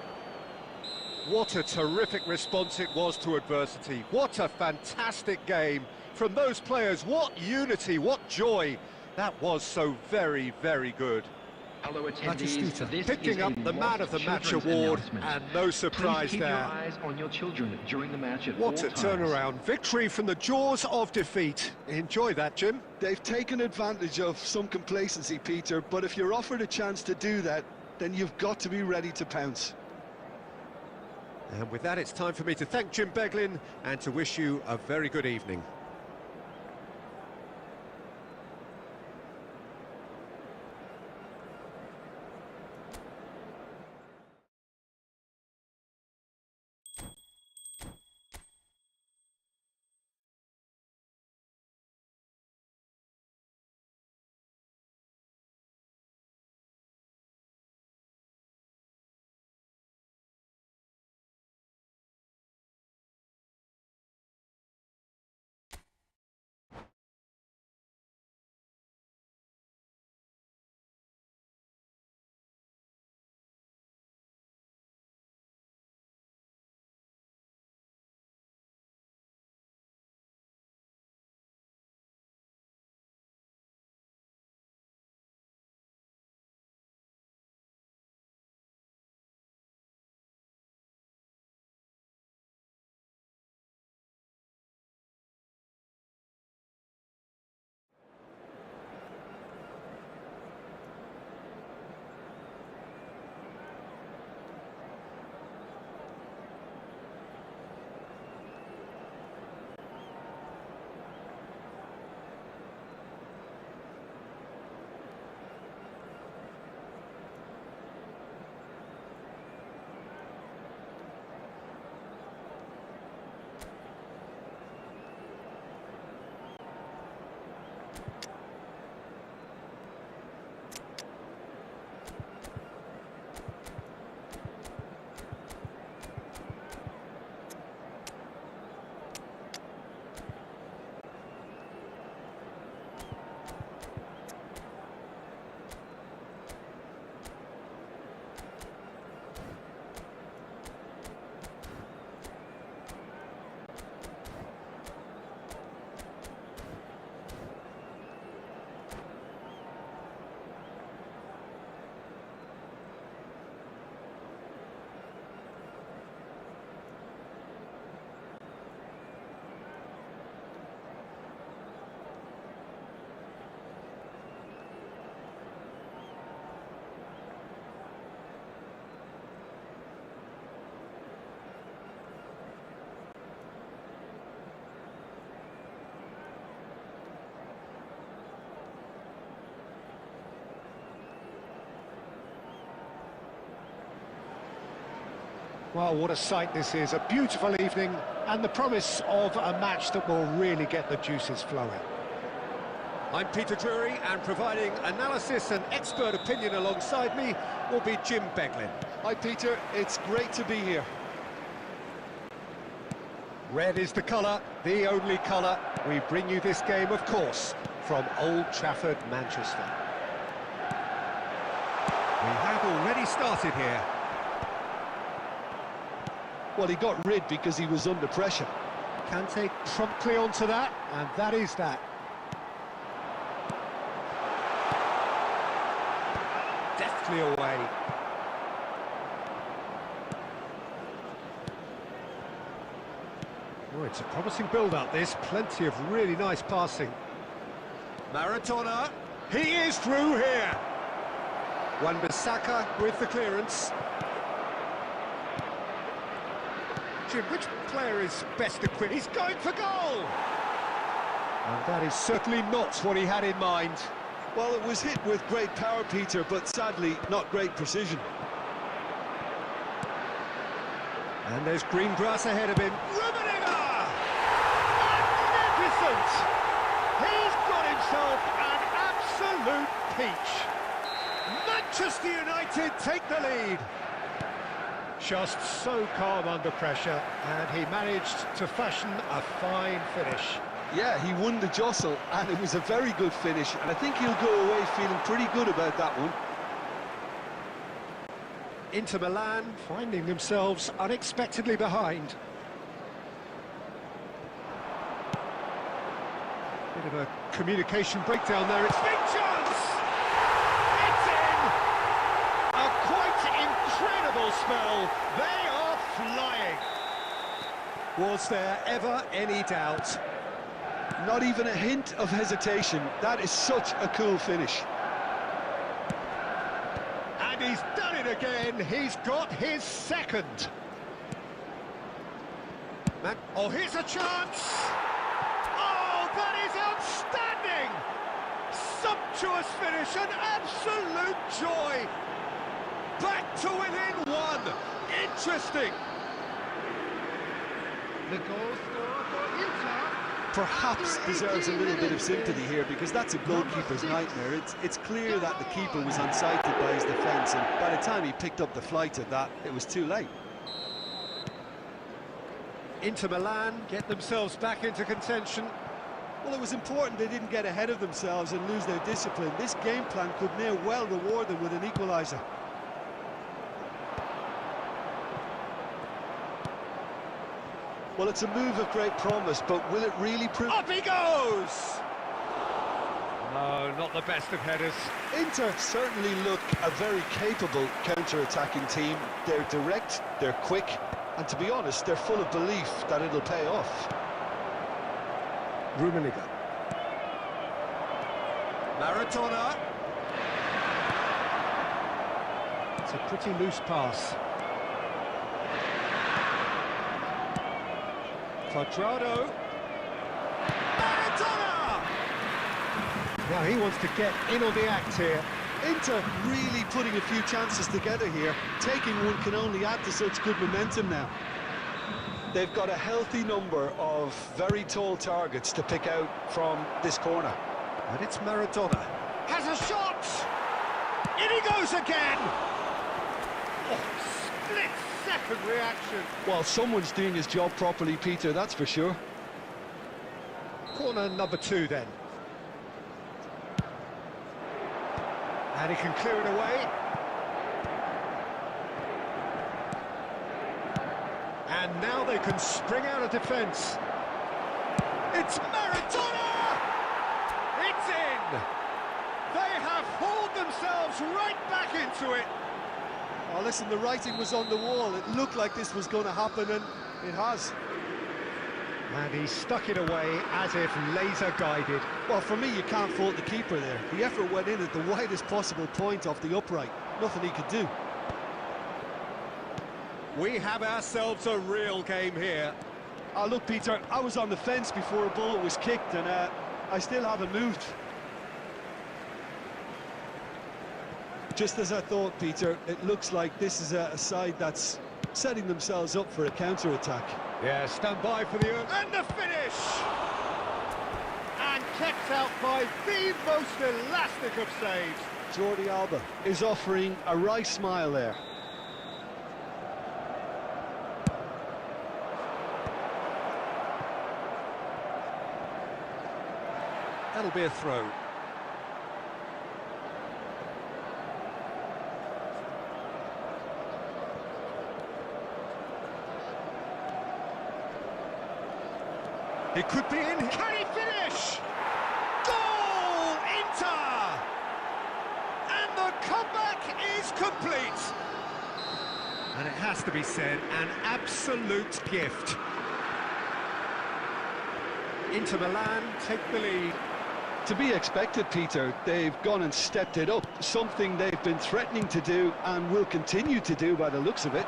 What a terrific response it was to adversity. What a fantastic game from those players. What unity, what joy. That was so very, very good. Hello attendees, this picking up the Man of the Match award, and no surprise Please keep there. your eyes on your children during the match at What all a times. turnaround. Victory from the jaws of defeat. Enjoy that, Jim. They've taken advantage of some complacency, Peter, but if you're offered a chance to do that, then you've got to be ready to pounce. And with that, it's time for me to thank Jim Beglin and to wish you a very good evening. Well, what a sight this is. A beautiful evening and the promise of a match that will really get the juices flowing. I'm Peter Drury, and providing analysis and expert opinion alongside me will be Jim Beglin. Hi, Peter. It's great to be here. Red is the colour, the only colour. We bring you this game, of course, from Old Trafford, Manchester. We have already started here. Well, he got rid because he was under pressure. Kante promptly onto that, and that is that. Deftly away. Oh, it's a promising build-up, this. Plenty of really nice passing. Maradona, he is through here. Wan-Bissaka with the clearance. Jim, which player is best equipped? He's going for goal! And that is certainly not what he had in mind. Well, it was hit with great power, Peter, but sadly not great precision. And there's green grass ahead of him. Rummenigge! Magnificent! He's got himself an absolute peach. Manchester United take the lead. Just so calm under pressure, and he managed to fashion a fine finish. Yeah, he won the jostle, and it was a very good finish, and I think he'll go away feeling pretty good about that one. Inter Milan finding themselves unexpectedly behind. Bit of a communication breakdown there. It's big chance! It's in! A quite incredible spell. They are flying. Was there ever any doubt? Not even a hint of hesitation. That is such a cool finish. And he's done it again. He's got his second. Oh, here's a chance. Oh, that is outstanding. Sumptuous finish, an absolute joy. Back to within one. Interesting. The goal scorer for Inter Perhaps deserves a little bit of sympathy here, because that's a goalkeeper's nightmare. It's clear that the keeper was unsighted by his defence, and by the time he picked up the flight of that, it was too late. Inter Milan get themselves back into contention. Well, it was important they didn't get ahead of themselves and lose their discipline. This game plan could near well reward them with an equaliser. Well, it's a move of great promise, but will it really prove... Up he goes! No, not the best of headers. Inter certainly look a very capable counter-attacking team. They're direct, they're quick, and to be honest, they're full of belief that it'll pay off. Rummenigge. Maradona. It's a pretty loose pass. Quadrado. Maradona! Now he wants to get in on the act here. Inter really putting a few chances together here. Taking one can only add to such good momentum now. They've got a healthy number of very tall targets to pick out from this corner. And it's Maradona. Has a shot! In he goes again! Oh, split-second reaction. Well, someone's doing his job properly, Peter, that's for sure. Corner number 2 then. And he can clear it away. And now they can spring out of defence. It's Maradona! It's in! They have hauled themselves right back into it. Oh, listen, the writing was on the wall. It looked like this was going to happen, and it has. And he stuck it away as if laser-guided. Well, for me, you can't fault the keeper there. The effort went in at the widest possible point off the upright. Nothing he could do. We have ourselves a real game here. Oh, look, Peter, I was on the fence before a ball was kicked, and I still haven't moved. Just as I thought, Peter, it looks like this is a side that's setting themselves up for a counter-attack. Yeah, stand by for the... And the finish! And kept out by the most elastic of saves. Jordi Alba is offering a right smile there. That'll be a throw. It could be in. Can he finish? Goal! Inter! And the comeback is complete. And it has to be said, an absolute gift. Inter Milan take the lead. To be expected, Peter. They've gone and stepped it up, something they've been threatening to do and will continue to do by the looks of it.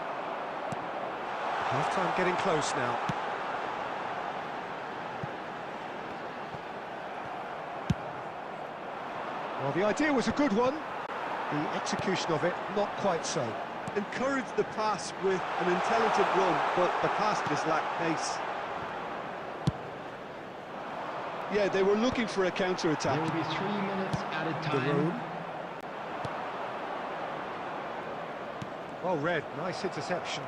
Half-time getting close now. Well, the idea was a good one. The execution of it, not quite so. Encouraged the pass with an intelligent run, but the pass just lacked pace. Yeah, they were looking for a counter-attack. There will be 3 minutes added time. Well read, nice interception.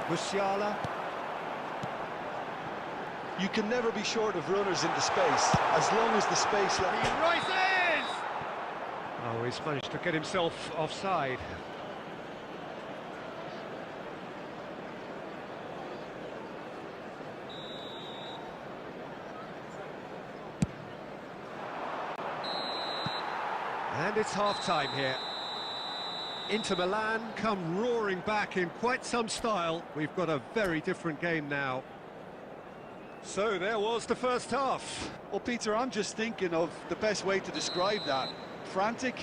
Musiala. You can never be short of runners into space, as long as the space... He rises! Oh, he's managed to get himself offside. And it's half-time here. Inter Milan come roaring back in quite some style. We've got a very different game now. So there was the first half. Well, Peter, I'm just thinking of the best way to describe that. Frantic,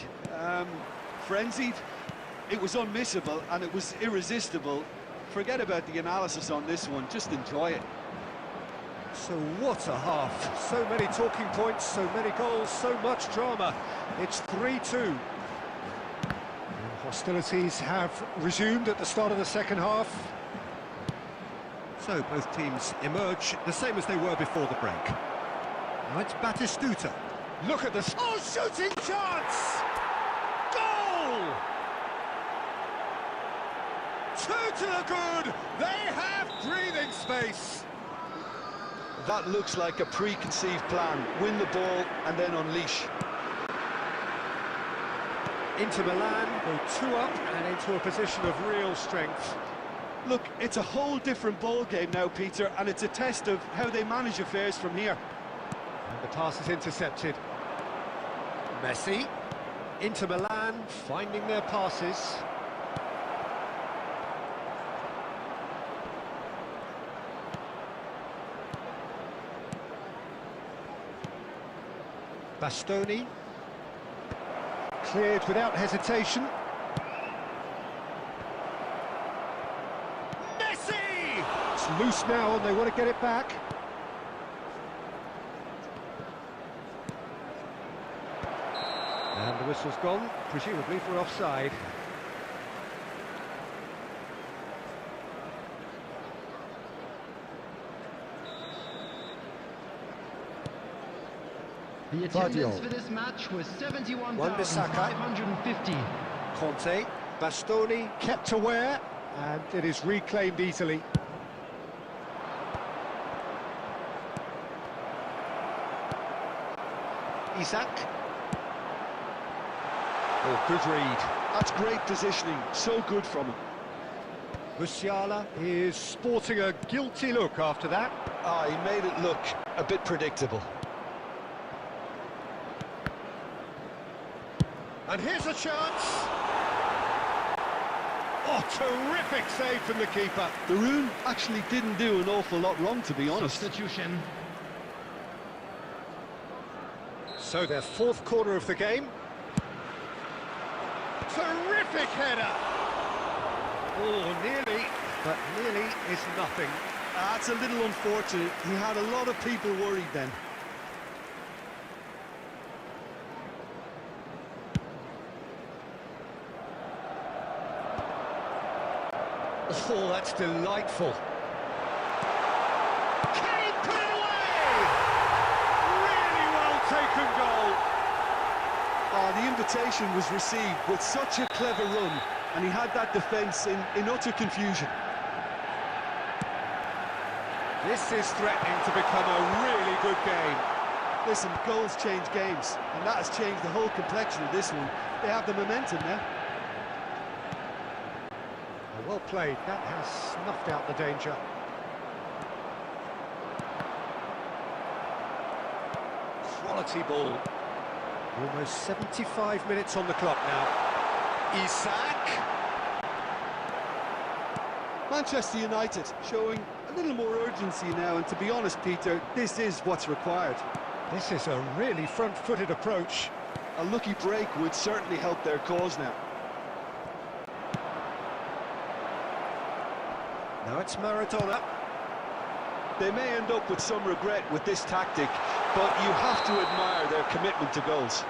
frenzied. It was unmissable and it was irresistible. Forget about the analysis on this one, just enjoy it. So what a half. So many talking points, so many goals, so much drama. It's 3-2. Hostilities have resumed at the start of the second half. So both teams emerge the same as they were before the break. Now it's Batistuta. Look at this. Oh, shooting chance! Goal! 2 to the good. They have breathing space. That looks like a preconceived plan. Win the ball and then unleash. Inter Milan go 2 up and into a position of real strength. Look, it's a whole different ball game now, Peter, and it's a test of how they manage affairs from here. And the pass is intercepted. Messi. Inter Milan finding their passes. Bastoni. Cleared without hesitation. Messi! It's loose now and they want to get it back. And the whistle's gone, presumably for offside. The attendance for this match was 71,550. Conte, Bastoni kept aware, and it is reclaimed easily. Isak. Oh, good read. That's great positioning, so good from him. Musiala is sporting a guilty look after that. Ah, he made it look a bit predictable. And here's a chance. Oh, terrific save from the keeper. The Rune actually didn't do an awful lot wrong, to be honest. Substitution. So their 4th corner of the game. Terrific header. Oh, nearly, but nearly is nothing. That's a little unfortunate. He had a lot of people worried then. Oh, that's delightful. Can he put it away? Really well taken goal. Oh, the invitation was received with such a clever run, and he had that defence in utter confusion. This is threatening to become a really good game. Listen, goals change games, and that has changed the whole complexion of this one. They have the momentum now. Well played, that has snuffed out the danger. Quality ball. Almost 75 minutes on the clock now. Isak. Manchester United showing a little more urgency now, and to be honest, Peter, this is what's required. This is a really front-footed approach. A lucky break would certainly help their cause now. Now it's Maradona. They may end up with some regret with this tactic, but you have to admire their commitment to goals.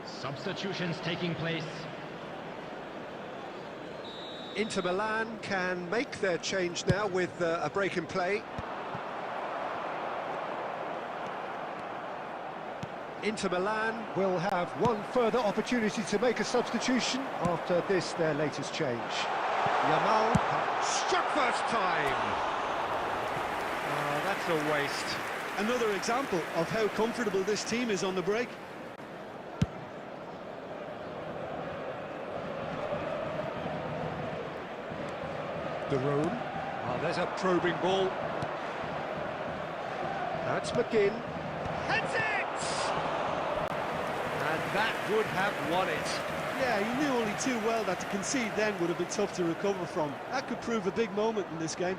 Substitutions taking place. Inter Milan can make their change now with a break in play. Inter Milan will have one further opportunity to make a substitution after this, their latest change. Yamal struck first time. Oh, that's a waste. Another example of how comfortable this team is on the break. Daron. Oh, there's a probing ball. That's McGinn. Heads it! And that would have won it. Yeah, he knew only too well that to concede then would have been tough to recover from. That could prove a big moment in this game.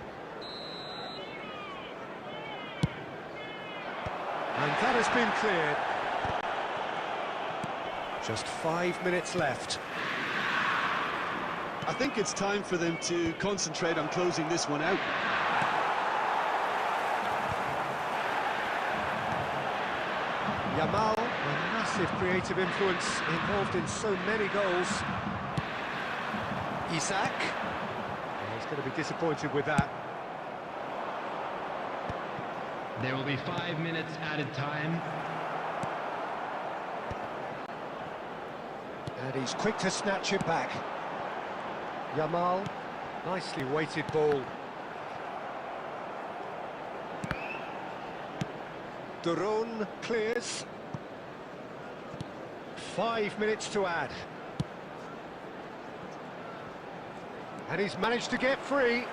And that has been cleared. Just 5 minutes left. I think it's time for them to concentrate on closing this one out. Yamal, a massive creative influence, involved in so many goals. Isaac. He's going to be disappointed with that. There will be 5 minutes added time. And he's quick to snatch it back. Yamal, nicely weighted ball. Daron clears. 5 minutes to add. And he's managed to get free.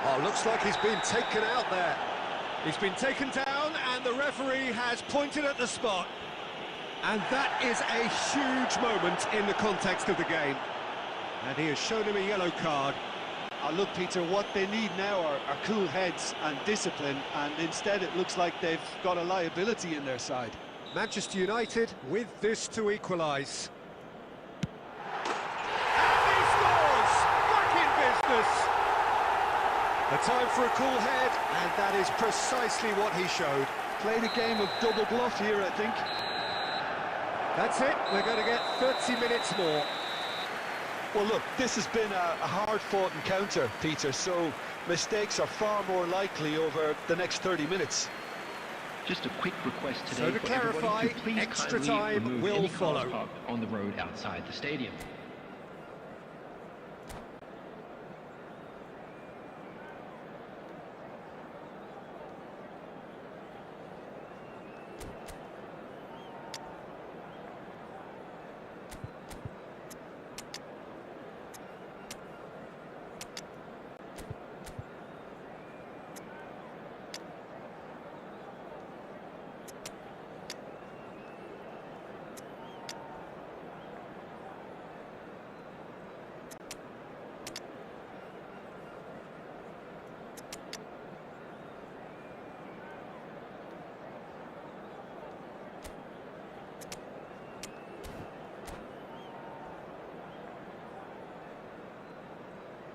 Oh, looks like he's been taken out there. He's been taken down and the referee has pointed at the spot. And that is a huge moment in the context of the game. And he has shown him a yellow card. Look, Peter, what they need now are cool heads and discipline, and instead it looks like they've got a liability in their side. Manchester United with this to equalise. And he scores! Back in business! A time for a cool head, and that is precisely what he showed. Played a game of double bluff here, I think. That's it, we're going to get 30 minutes more. Well, look, this has been a hard-fought encounter, Peter, so mistakes are far more likely over the next 30 minutes. Just a quick request today. So to clarify, extra time will follow. On the road outside the stadium.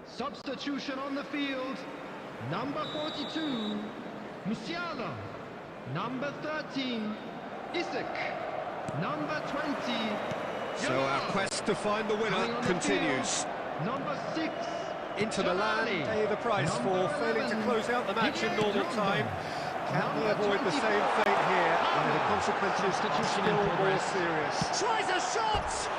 Substitution on the field. Number 42, Musiala. Number 13, Isaac. Number 20, So our quest to find the winner continues. Number 6, Inter Milan pay the price for failing to close out the match in normal time. Can they avoid the same fate here, where the consequences are still more serious? Tries a shot!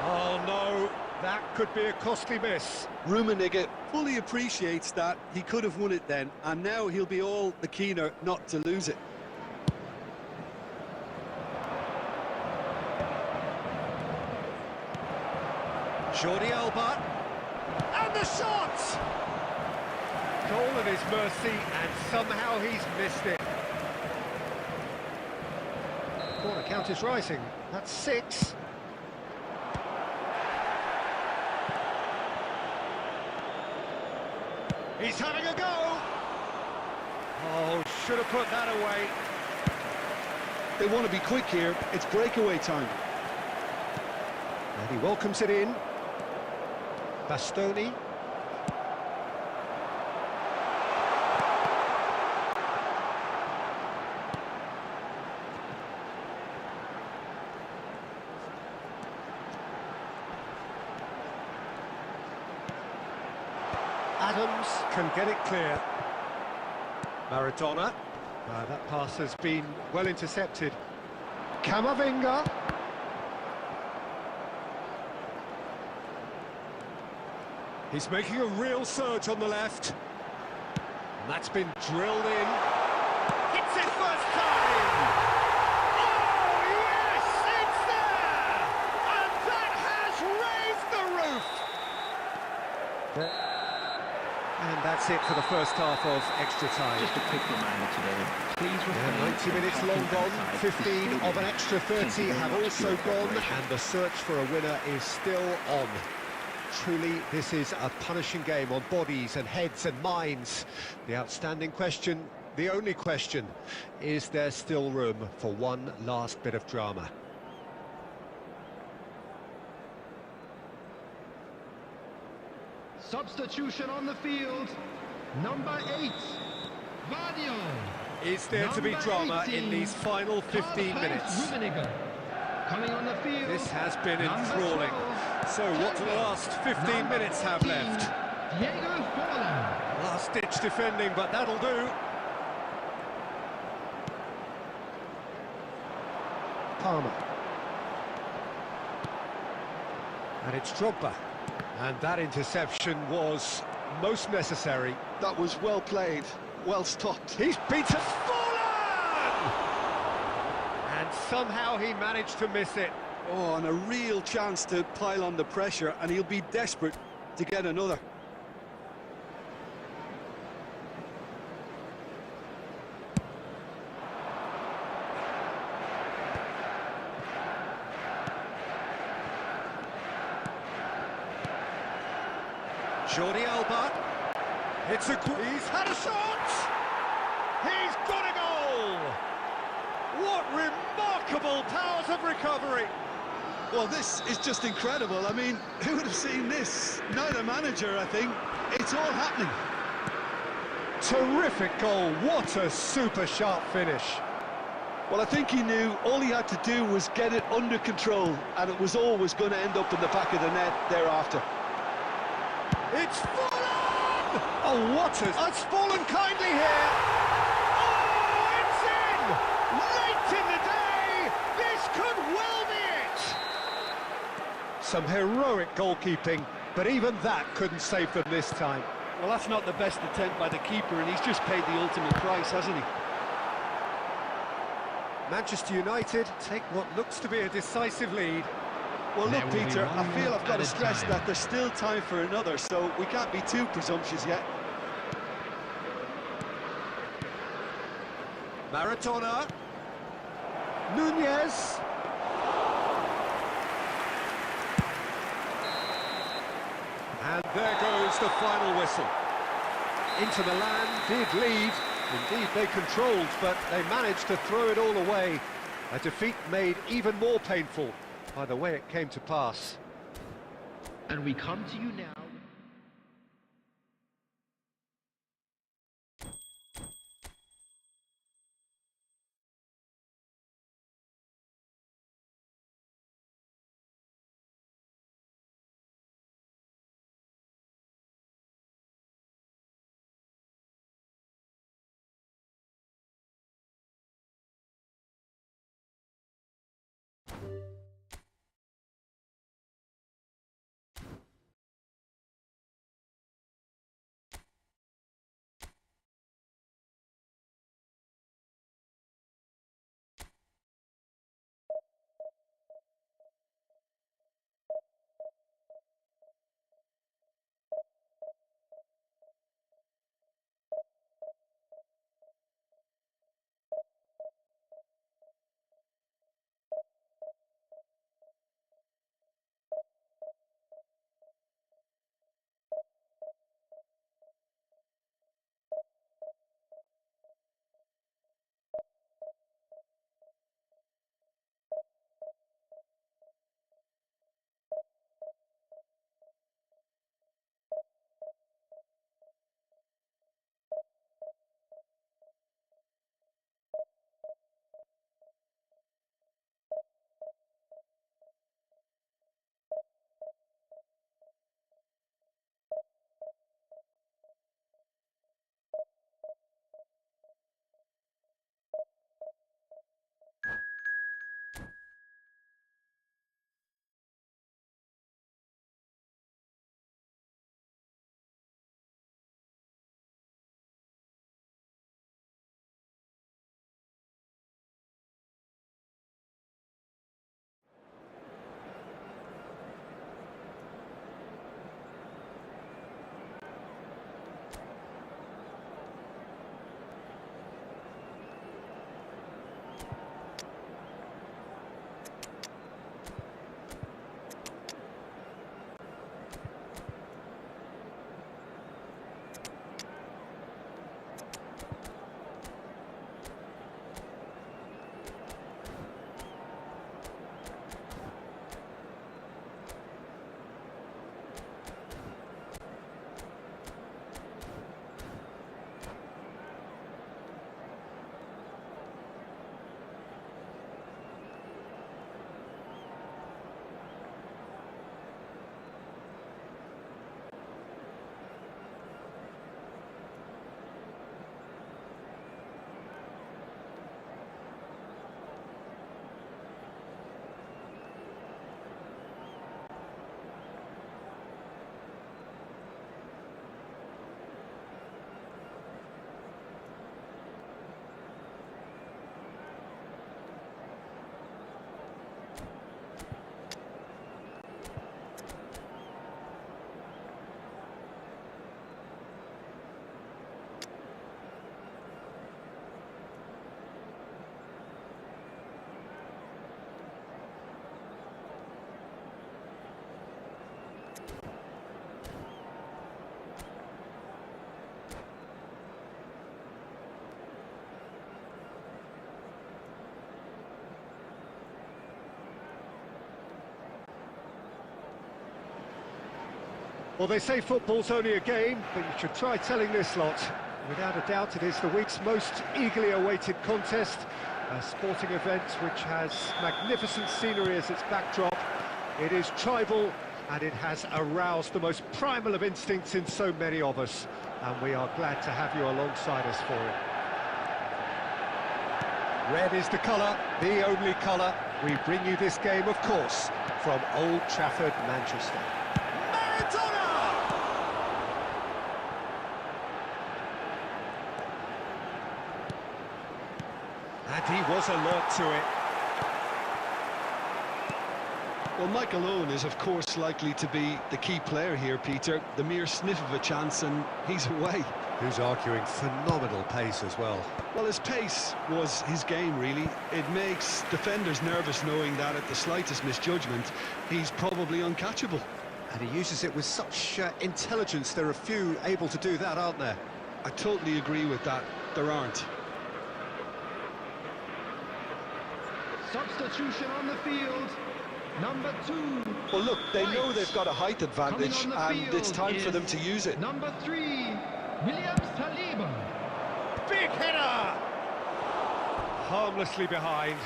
Oh no, that could be a costly miss. Rummenigge fully appreciates that he could have won it then, and now he'll be all the keener not to lose it. Jordi Alba, and the shot! Goal at his mercy, and somehow he's missed it. Corner count is rising, that's 6. He's having a go! Oh, should have put that away. They want to be quick here, it's breakaway time. And he welcomes it in. Bastoni. Adams can get it clear. Maradona. That pass has been well intercepted. Camavinga. He's making a real surge on the left. And that's been drilled in. Hits it first time! Oh, yes! It's there! And that has raised the roof! And that's it for the first half of extra time. Just a quick reminder today, please refrain 90 minutes from long gone, outside 15 the of an extra 30 stadium. have also gone, and the search for a winner is still on. Truly, this is a punishing game on bodies and heads and minds. The outstanding question, the only question, is there still room for one last bit of drama? Substitution on the field. Number 8, Vadio. Is there to be Number drama 18, in these final 15 Karl-Heinz minutes? Rummenigge. Coming on the field. This has been Number enthralling. 12, So what do the last 15 Number minutes have 14, left? Diego Forlan. Last-ditch defending, but that'll do. Palmer. And it's Drogba. And that interception was most necessary. That was well played, well stopped. He's beaten Forlan! And somehow he managed to miss it. Oh, and a real chance to pile on the pressure, and he'll be desperate to get another. Jordi Alba. He's had a shot! He's got a goal! What remarkable powers of recovery! Well, this is just incredible. I mean, who would have seen this? Not a manager, I think. It's all happening. Terrific goal, what a super sharp finish. Well, I think he knew all he had to do was get it under control, and it was always going to end up in the back of the net thereafter. It's fallen! Oh, what a... It's fallen kindly here! Oh, it's in! Late in the day! This could well be it! Some heroic goalkeeping, but even that couldn't save them this time. Well, that's not the best attempt by the keeper, and he's just paid the ultimate price, hasn't he? Manchester United take what looks to be a decisive lead. Well, look, There will be Peter, I one feel I've got to added stress time. that there's still time for another, so we can't be too presumptuous yet. Maradona. Nunez. And there goes the final whistle. Into the land, did lead. Indeed, they controlled, but they managed to throw it all away. A defeat made even more painful by the way it came to pass. And we come to you now. Well, they say football's only a game, but you should try telling this lot. Without a doubt, it is the week's most eagerly awaited contest, a sporting event which has magnificent scenery as its backdrop. It is tribal, and it has aroused the most primal of instincts in so many of us, and we are glad to have you alongside us for it. Red is the colour, the only colour. We bring you this game, of course, from Old Trafford, Manchester. Maradona! And he was alert to it. Well, Michael Owen is, of course, likely to be the key player here, Peter. The mere sniff of a chance and he's away. Who's arguing phenomenal pace as well. Well, his pace was his game, really. It makes defenders nervous knowing that at the slightest misjudgment, he's probably uncatchable. And he uses it with such intelligence. There are few able to do that, aren't there? I totally agree with that. There aren't. Substitution on the field. Number 2. Well, look, they know they've got a height advantage, and it's time for them to use it. Number 3, Williams Saliba. Big header! Harmlessly behind.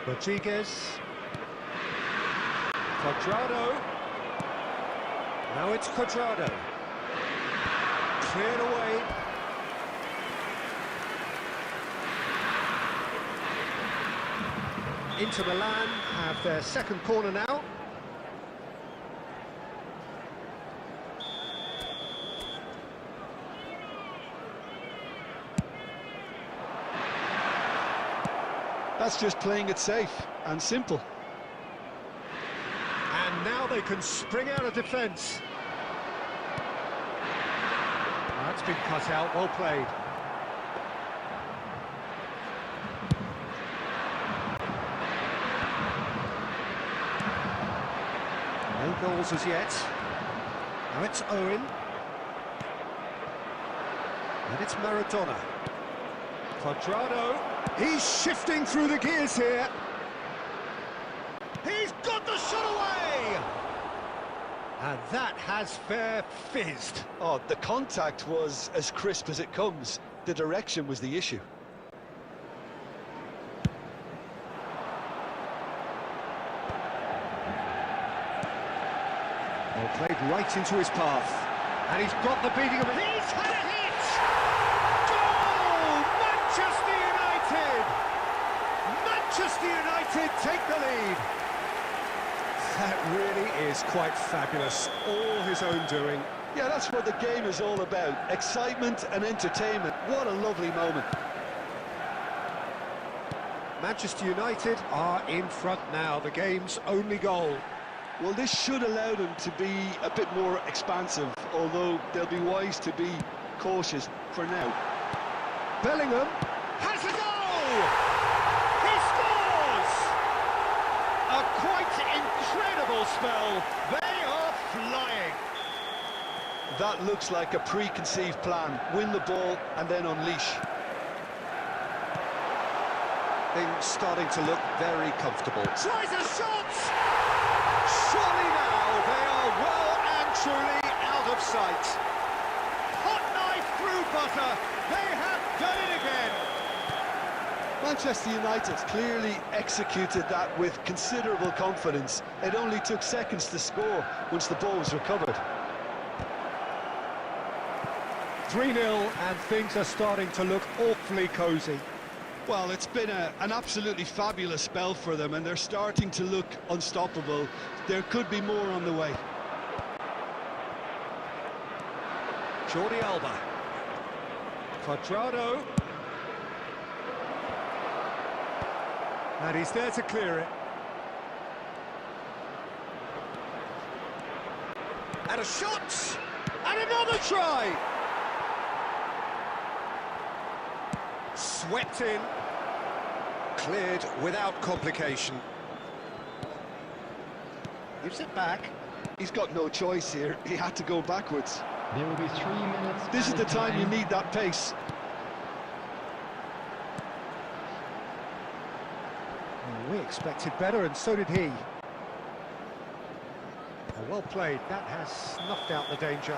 Rodriguez. Cuadrado. Now it's Cuadrado. Cleared away. Inter Milan have their second corner now. That's just playing it safe and simple. And now they can spring out of defence. That's been cut out, well played. No goals as yet. Now it's Owen. And it's Maradona. Cuadrado. He's shifting through the gears here. He's got the shot away! And that has fair fizzed. Oh, the contact was as crisp as it comes. The direction was the issue. Well, played right into his path. And he's got the beating of it. He's had a hit! Goal! Manchester United! Manchester United take the lead. That really is quite fabulous. All his own doing. Yeah, that's what the game is all about. Excitement and entertainment. What a lovely moment. Manchester United are in front now. The game's only goal. Well, this should allow them to be a bit more expansive, although they'll be wise to be cautious for now. Bellingham has a goal! He scores! A quite incredible spell. They are flying. That looks like a preconceived plan. Win the ball and then unleash. Things starting to look very comfortable. Tries a shot! Surely now they are well and truly out of sight. Hot knife through butter. They have done it again. Manchester United clearly executed that with considerable confidence. It only took seconds to score once the ball was recovered. 3-0 and things are starting to look awfully cosy. Well, it's been an absolutely fabulous spell for them, and they're starting to look unstoppable. There could be more on the way. Jordi Alba. Cuadrado. And he's there to clear it. And a shot! And another try! Swept in. Cleared without complication. Gives it back. He's got no choice here. He had to go backwards. There will be 3 minutes. This is the time you need that pace. Well, we expected better, and so did he. Well played. That has snuffed out the danger.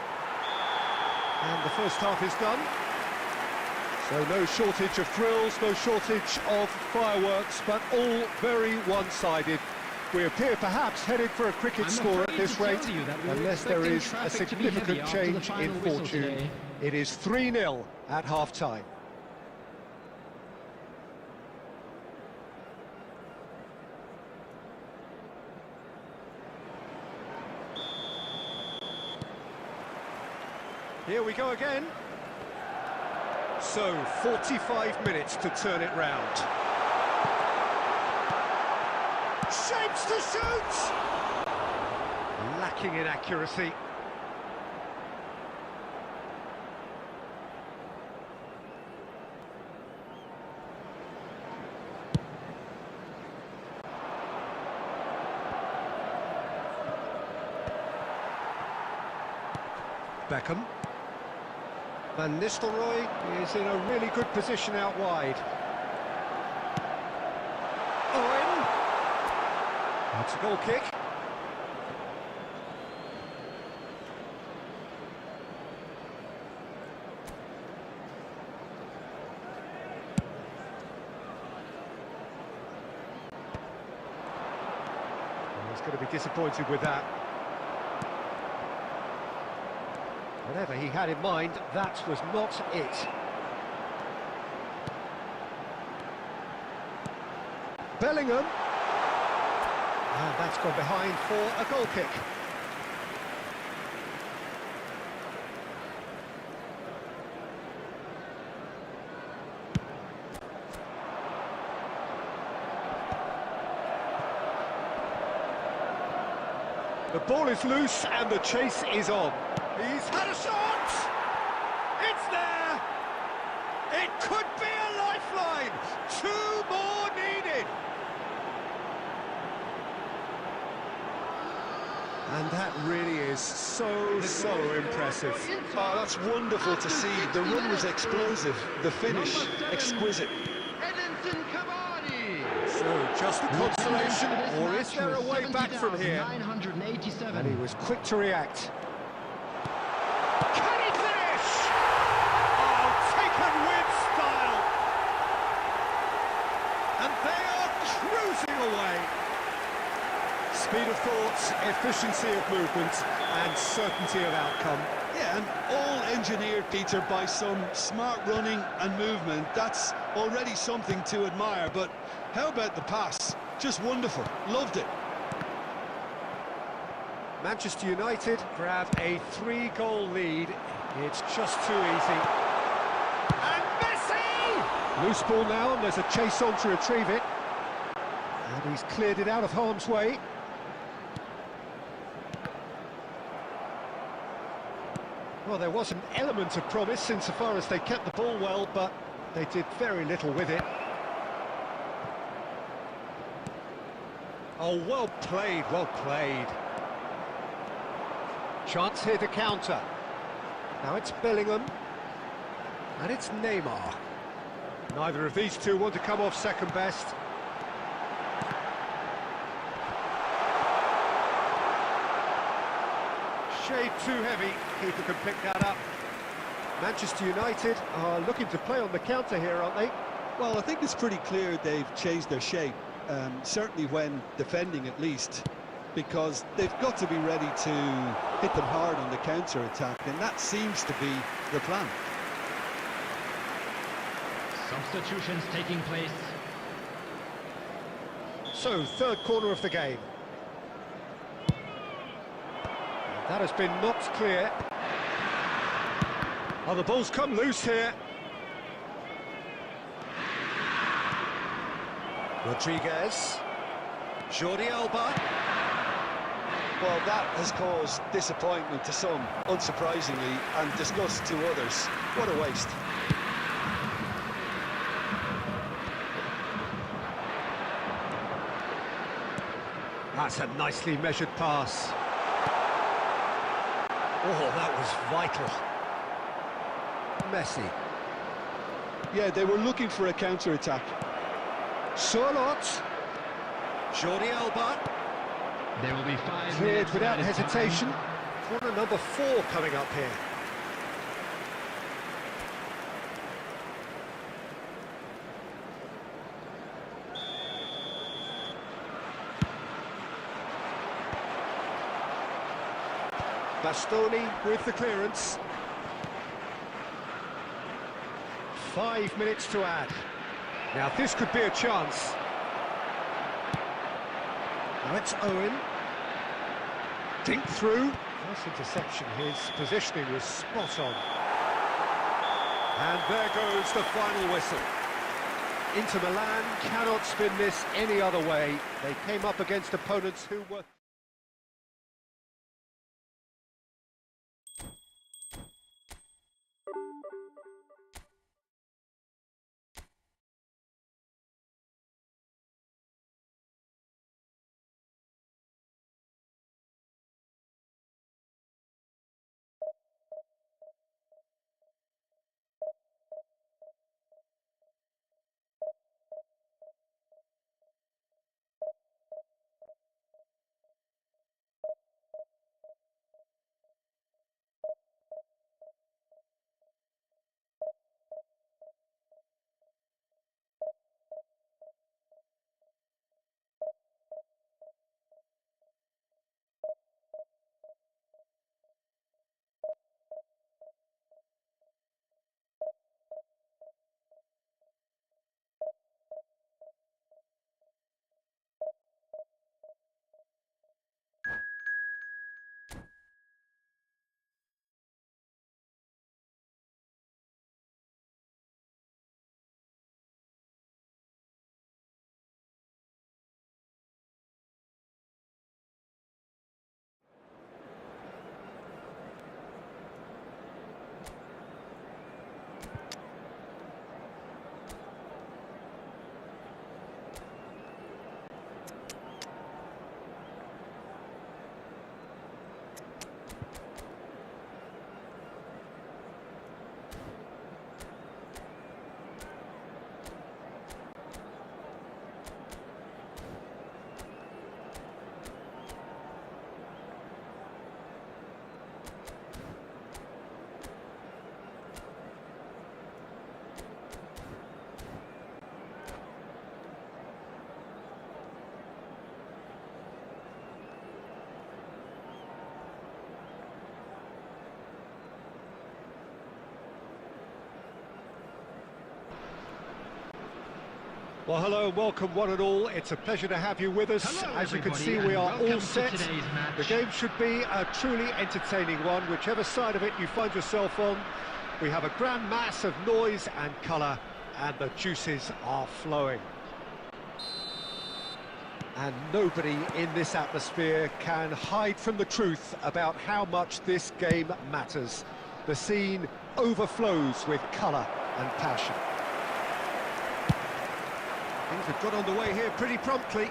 And the first half is done. So no shortage of thrills, no shortage of fireworks, but all very one-sided. We appear perhaps headed for a cricket score at this rate, unless there is a significant change in fortune. It is 3-0 at half-time. Here we go again. So, 45 minutes to turn it round. Shapes to shoot! Lacking in accuracy. Beckham. Van Nistelrooy is in a really good position out wide. Owen. That's a goal kick. He's going to be disappointed with that. Whatever he had in mind, that was not it. Bellingham. And that's gone behind for a goal kick. The ball is loose and the chase is on. He's had a shot! It's there! It could be a lifeline! 2 more needed! And that really is so impressive. Oh, that's wonderful to see. The run was explosive, the finish exquisite. So, just a consolation, or is there a way back from here? And he was quick to react. Can he finish? Oh, taken with style! And they are cruising away. Speed of thought, efficiency of movement, and certainty of outcome. Yeah, and all engineered, Peter, by some smart running and movement. That's already something to admire, but how about the pass? Just wonderful. Loved it. Manchester United grab a 3-goal lead. It's just too easy. And Messi! Loose ball now, and there's a chase on to retrieve it. And he's cleared it out of harm's way. Well, there was an element of promise insofar as they kept the ball well, but they did very little with it. Oh, well played, well played. Chance here to counter. Now it's Bellingham. And it's Neymar. Neither of these two want to come off second best. Shade too heavy. Keeper can pick that up. Manchester United are looking to play on the counter here, aren't they? Well, I think it's pretty clear they've changed their shape, certainly when defending at least, because they've got to be ready to hit them hard on the counter-attack, and that seems to be the plan. Substitutions taking place. So, third corner of the game. That has been knocked clear. Oh, the ball's come loose here. Rodriguez. Jordi Alba. Well, that has caused disappointment to some, unsurprisingly, and disgust to others. What a waste. That's a nicely measured pass. Oh, that was vital. Messi. Yeah, they were looking for a counter-attack. Charlotte. Jordi Alba. There will be 5 Cleared minutes without added hesitation. time. Corner number 4 coming up here. Bastoni with the clearance. 5 minutes to add. Now this could be a chance. Now it's Owen. Dink through. Nice interception. His positioning was spot on. And there goes the final whistle. Inter Milan cannot spin this any other way. They came up against opponents who were... Well, hello and welcome one and all. It's a pleasure to have you with us. Hello, as you can everybody, see, we and are all welcome to set. today's match. The game should be a truly entertaining one, whichever side of it you find yourself on. We have a grand mass of noise and colour, and the juices are flowing. And nobody in this atmosphere can hide from the truth about how much this game matters. The scene overflows with colour and passion. Things have got underway here pretty promptly.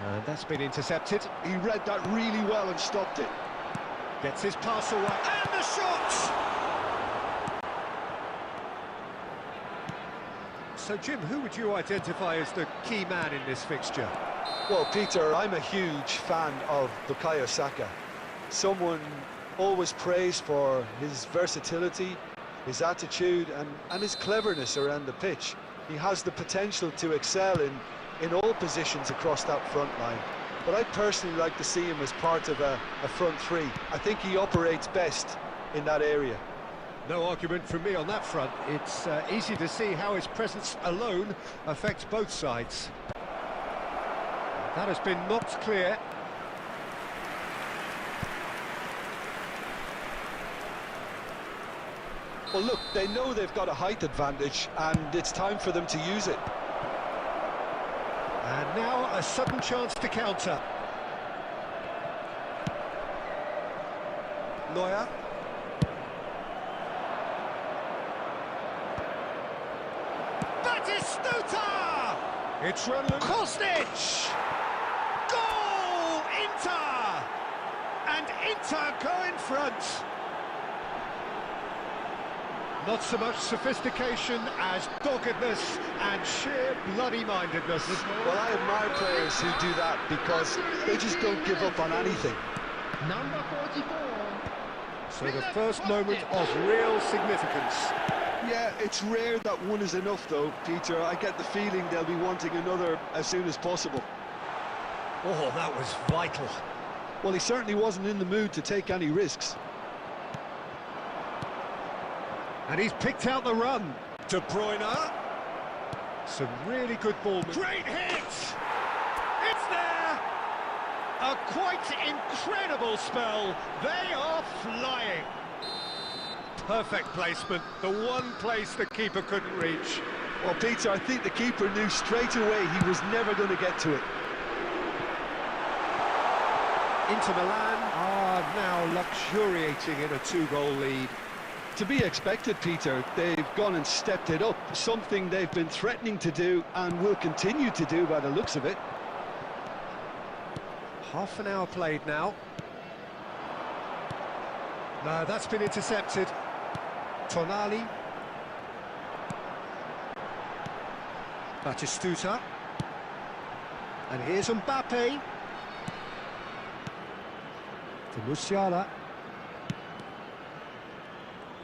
And that's been intercepted. He read that really well and stopped it. Gets his pass away. And the shot! So, Jim, who would you identify as the key man in this fixture? Well, Peter, I'm a huge fan of Bukayo Saka. Someone always praised for his versatility, his attitude and his cleverness around the pitch. He has the potential to excel in all positions across that front line. But I personally like to see him as part of a front three. I think he operates best in that area. No argument from me on that front. It's easy to see how his presence alone affects both sides. That has been knocked clear. Well, look, they know they've got a height advantage, and it's time for them to use it. And now a sudden chance to counter. Neuer. Batistuta! It's run loose. Kostic! Goal! Inter! And Inter go in front. Not so much sophistication as doggedness and sheer bloody-mindedness. Well, I admire players who do that because they just don't give up on anything. Number 44. So the first moment of real significance. Yeah, it's rare that one is enough though, Peter. I get the feeling they'll be wanting another as soon as possible. Oh, that was vital. Well, he certainly wasn't in the mood to take any risks. And he's picked out the run. De Bruyne. Some really good ball. Great hit! It's there! A quite incredible spell. They are flying. Perfect placement. The one place the keeper couldn't reach. Well, Peter, I think the keeper knew straight away he was never going to get to it. Inter Milan are now luxuriating in a 2-goal lead. To be expected, Peter. They've gone and stepped it up, something they've been threatening to do and will continue to do by the looks of it. Half an hour played now. No, that's been intercepted. Tonali. Batistuta. And here's Mbappe. To Musiala.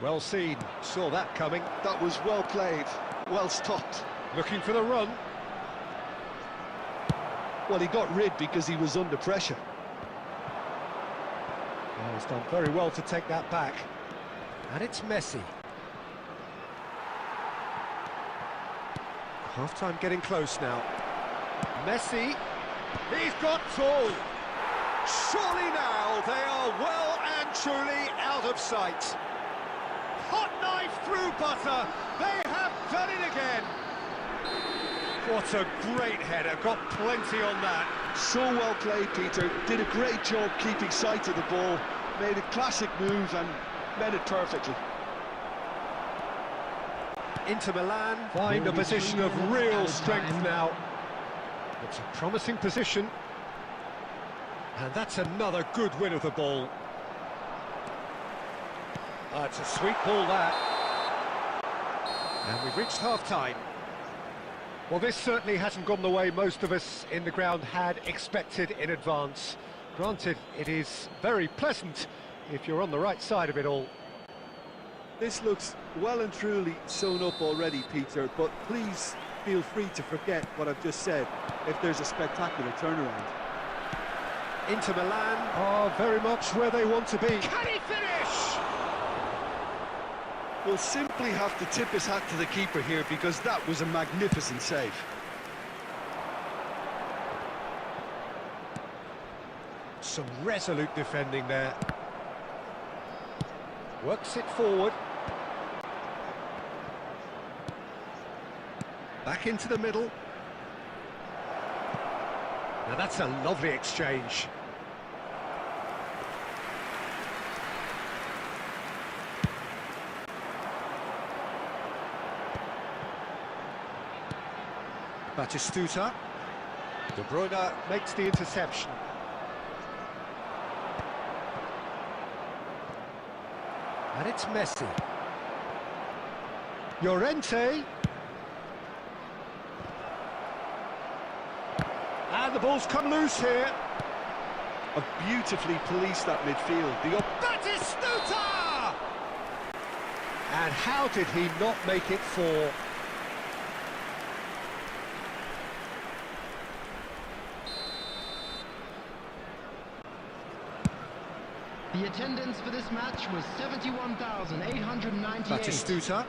Well seen, saw that coming. That was well played, well stopped. Looking for the run. Well, he got rid because he was under pressure. Oh, he's done very well to take that back. And it's Messi. Half-time getting close now. Messi, he's got full. Surely now they are well and truly out of sight. Hot knife through butter, they have done it again. What a great header, got plenty on that. So well played, Peter. Did a great job keeping sight of the ball. Made a classic move and met it perfectly. Inter Milan find a position of real strength now. It's a promising position. And that's another good win of the ball. It's a sweet ball, that. And we've reached half-time. Well, this certainly hasn't gone the way most of us in the ground had expected in advance. Granted, it is very pleasant if you're on the right side of it all. This looks well and truly sewn up already, Peter, but please feel free to forget what I've just said if there's a spectacular turnaround. Inter Milan are very much where they want to be. Can he finish? We'll simply have to tip his hat to the keeper here because that was a magnificent save. Some resolute defending there. Works it forward. Back into the middle. Now that's a lovely exchange. Batistuta. De Bruyne makes the interception. And it's Messi. Llorente. And the ball's come loose here. Have beautifully policed that midfield. Batistuta! And how did he not make it 4? The attendance for this match was 71,898. Batistuta.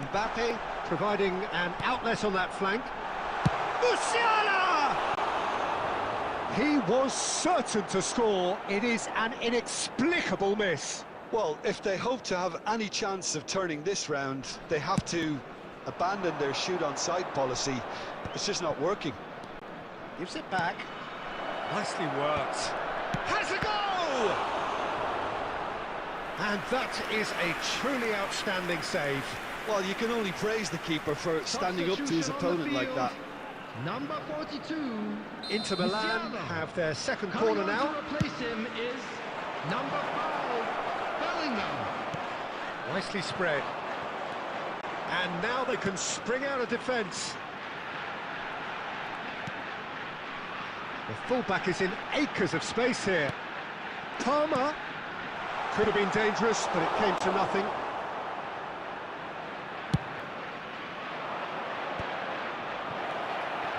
Mbappe providing an outlet on that flank. Musiala! He was certain to score. It is an inexplicable miss. Well, if they hope to have any chance of turning this round, they have to abandon their shoot-on-sight policy. It's just not working. Gives it back. Nicely worked. Has a go! And that is a truly outstanding save. Well, you can only praise the keeper for standing up to his opponent like that. Number 42. Inter Milan Musiala. have their second Coming corner on now. to replace him is number 5, Bellingham. Nicely spread. And now they can spring out of defence. The fullback is in acres of space here. Palmer. Could have been dangerous, but it came to nothing.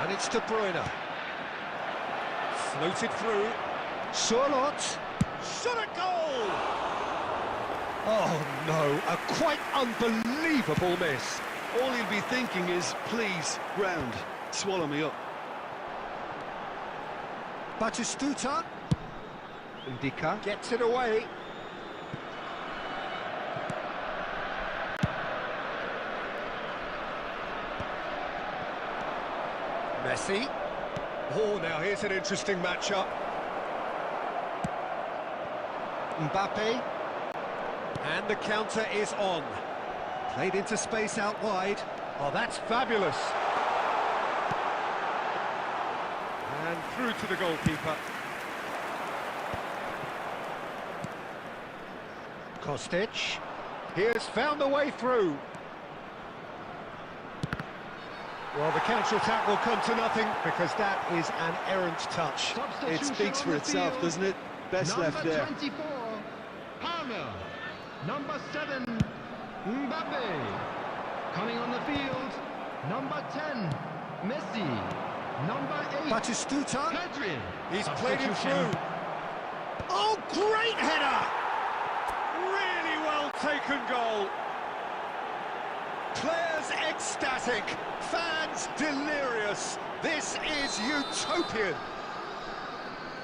And it's De Bruyne. Floated through. Surlot. Shot a goal! Oh no, a quite unbelievable miss. All he'll be thinking is, please, ground, swallow me up. Batistuta. Indica gets it away. Messi. Oh, now here's an interesting matchup. Mbappe. And the counter is on. Played into space out wide. Oh, that's fabulous. And through to the goalkeeper. Kostic. He has found the way through. Well, the counter-attack will come to nothing because that is an errant touch. It speaks for itself, doesn't it? Best left there. Number 24, Palmer. Number 7, Mbappe. Coming on the field, number 10, Messi. Number 8, Batistuta. Pedri. He's played him Substitution. through. Oh, great header! Really well taken goal. Players ecstatic, fans delirious. This is utopian.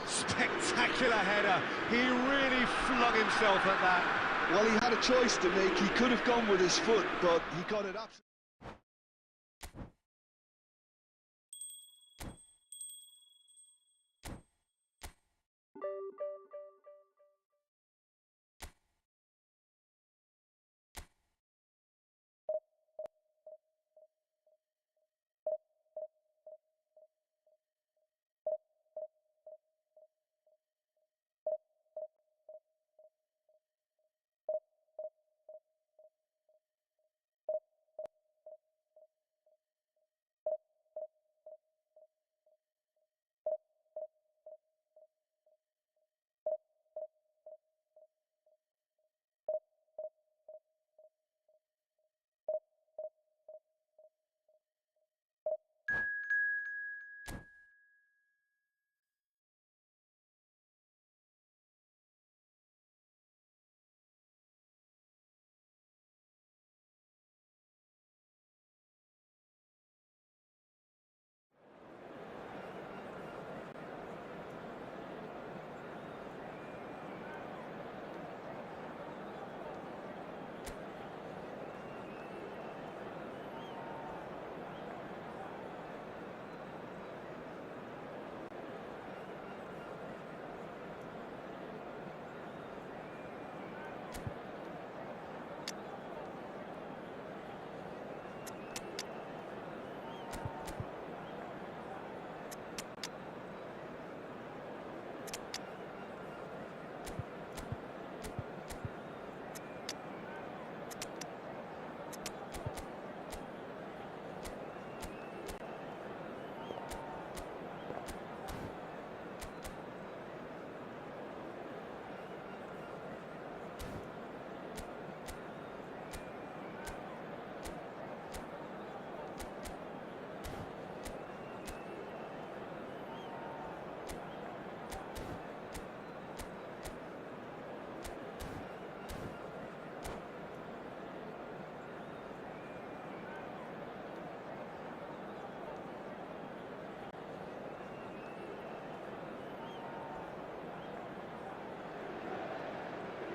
Spectacular header. He really flung himself at that. Well, he had a choice to make. He could have gone with his foot, but he got it absolutely.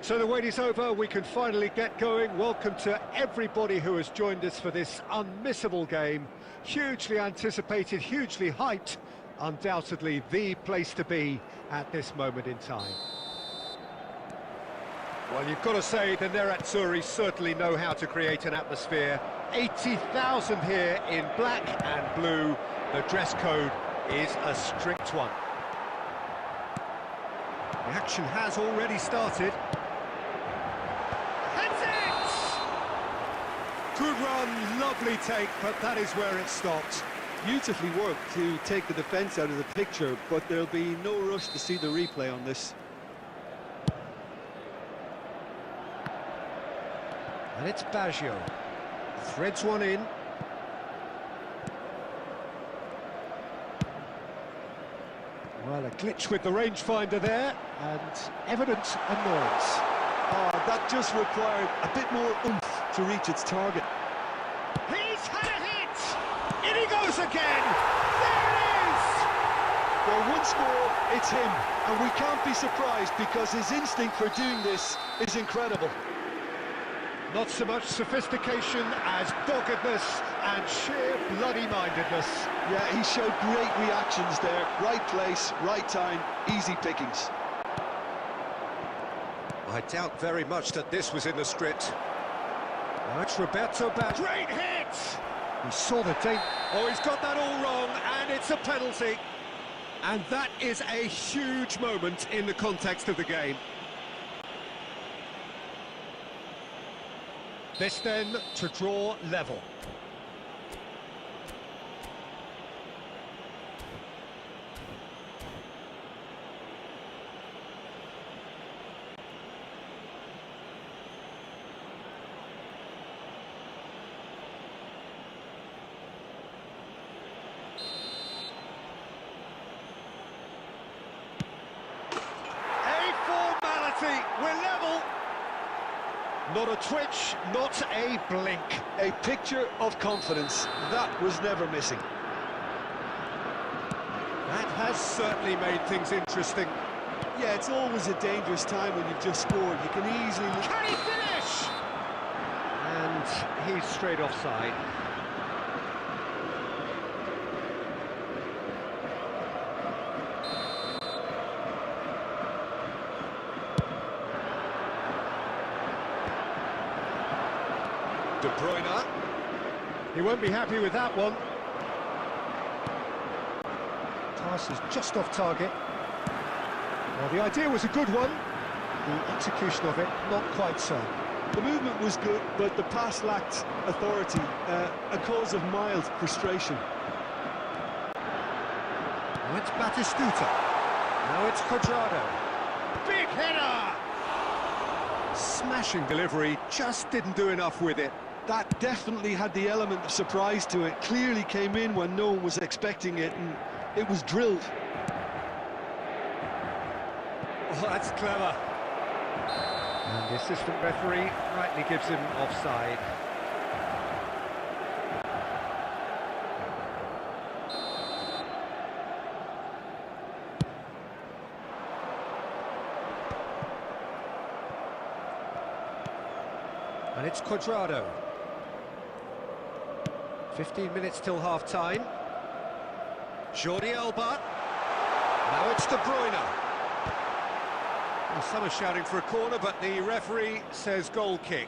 So the wait is over, we can finally get going. Welcome to everybody who has joined us for this unmissable game. Hugely anticipated, hugely hyped, undoubtedly the place to be at this moment in time. Well, you've got to say the Nerazzurri certainly know how to create an atmosphere. 80,000 here in black and blue. The dress code is a strict one. The action has already started. That's it! Good run, lovely take, but that is where it stopped. Beautifully worked to take the defence out of the picture, but there'll be no rush to see the replay on this. And it's Baggio. Threads one in. Well, a glitch with the rangefinder there, and evident annoyance. Oh, that just required a bit more oomph to reach its target. He's had a hit! In he goes again! There it is! Well, one score, it's him, and we can't be surprised because his instinct for doing this is incredible. Not so much sophistication as doggedness and sheer bloody-mindedness. Yeah, he showed great reactions there. Right place, right time, easy pickings. I doubt very much that this was in the script. Now it's Roberto Baggio. Great hit! He saw the tape. Oh, he's got that all wrong, and it's a penalty. And that is a huge moment in the context of the game. This then to draw level. A formality, we're level. Not a twitch, not a blink. A picture of confidence. That was never missing. That has certainly made things interesting. Yeah, it's always a dangerous time when you've just scored. You can easily... Can he finish? And he's straight offside. De Bruyne. He won't be happy with that one. Pass is just off target. Well, the idea was a good one. The execution of it, not quite so. The movement was good, but the pass lacked authority, a cause of mild frustration. Now it's Batistuta. Now it's Cuadrado. Big header! Smashing delivery, just didn't do enough with it. That definitely had the element of surprise to it. Clearly came in when no one was expecting it, and it was drilled. Oh, that's clever. And the assistant referee rightly gives him offside. And it's Cuadrado. 15 minutes till half-time. Jordi Alba. Now it's De Bruyne. Well, some are shouting for a corner, but the referee says goal kick.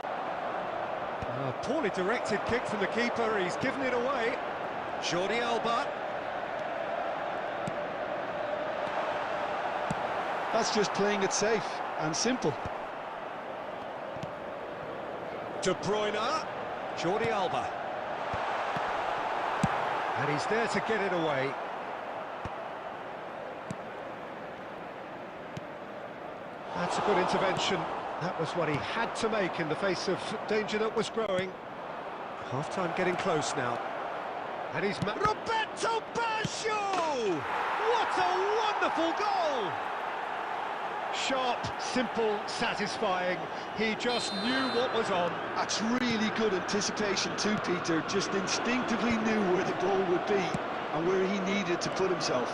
A poorly directed kick from the keeper, he's given it away. Jordi Alba. That's just playing it safe and simple. De Bruyne. Jordi Alba. And he's there to get it away. That's a good intervention. That was what he had to make in the face of danger that was growing. Half-time getting close now. And he's... Roberto Baggio! What a wonderful goal! Sharp, simple, satisfying. He just knew what was on. That's really good anticipation too, Peter. Just instinctively knew where the goal would be and where he needed to put himself.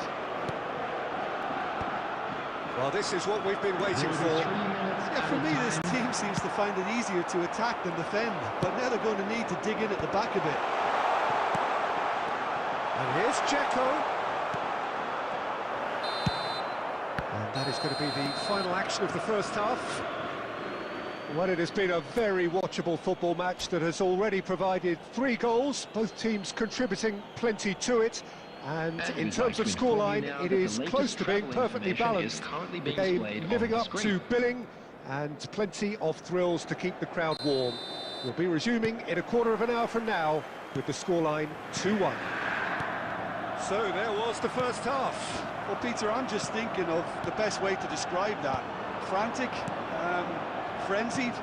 Well, this is what we've been waiting for. Yeah, for me, this team seems to find it easier to attack than defend, but now they're going to need to dig in at the back a bit. And here's Dzeko. And That is going to be the final action of the first half. Well, it has been a very watchable football match that has already provided 3 goals, both teams contributing plenty to it. And in terms of scoreline, it is close to being perfectly balanced. The game living up to billing, and plenty of thrills to keep the crowd warm. We'll be resuming in a quarter of an hour from now with the scoreline 2-1. So there was the first half. Well, Peter, I'm just thinking of the best way to describe that. Frantic, frenzied.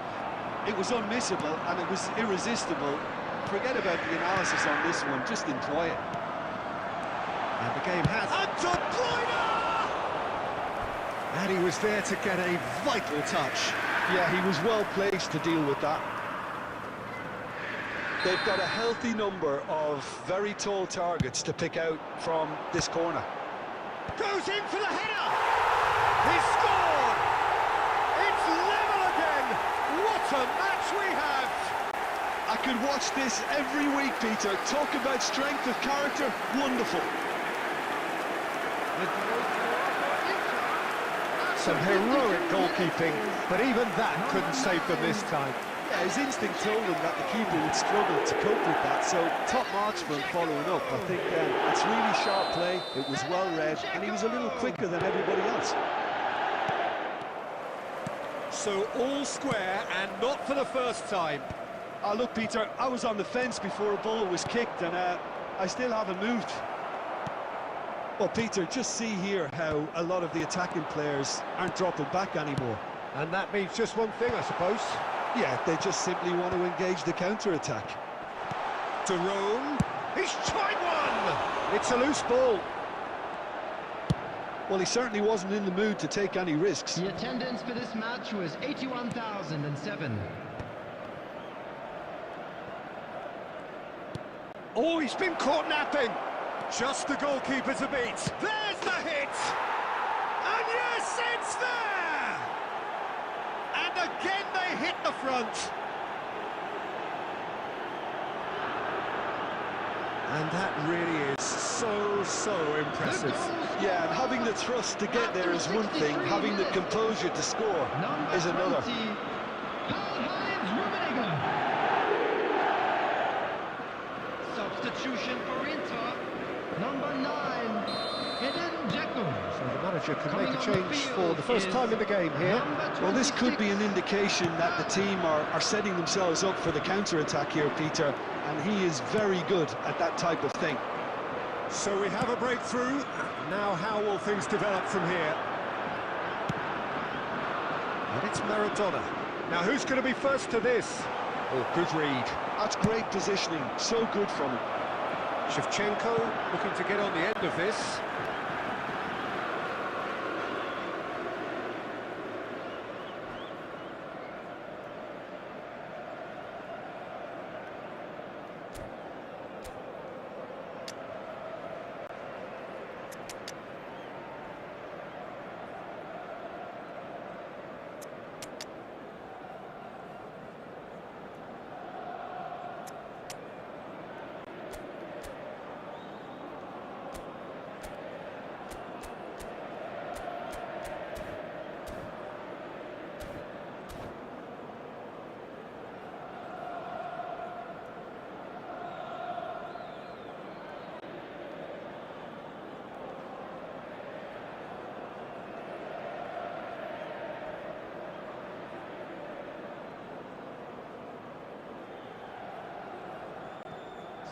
It was unmissable and it was irresistible. Forget about the analysis on this one, just enjoy it. And the game has... And De Bruyne! And he was there to get a vital touch. Yeah, he was well placed to deal with that. They've got a healthy number of very tall targets to pick out from this corner. Goes in for the header! He scored! It's level again! What a match we have! I could watch this every week, Peter. Talk about strength of character, wonderful. Some heroic goalkeeping, but even that couldn't save them this time. Yeah, his instinct told him that the keeper would struggle to cope with that, so top marks for him following up. I think it's really sharp play, it was well read, and he was a little quicker than everybody else. So all square, and not for the first time. Look, Peter, I was on the fence before a ball was kicked, and I still haven't moved. Well, Peter, just see here how a lot of the attacking players aren't dropping back anymore. And that means just one thing, I suppose. Yeah, they just simply want to engage the counter-attack. Jerome, he's tried one! It's a loose ball. Well, he certainly wasn't in the mood to take any risks. The attendance for this match was 81,007. Oh, he's been caught napping. Just the goalkeeper to beat. There's the hit! And yes, it's there! And again they hit the front. And that really is so impressive. Yeah, and having the trust to get there is one thing, having the composure to score is another. Substitution for Inter, number 9, Edin Dzeko. So the manager can make a change for the first time in the game here. Well, this could be an indication that the team are setting themselves up for the counter-attack here, Peter, and he is very good at that type of thing. So we have a breakthrough. Now how will things develop from here? And it's Maradona. Now who's going to be first to this? Oh, good read. That's great positioning, so good from him. Shevchenko looking to get on the end of this.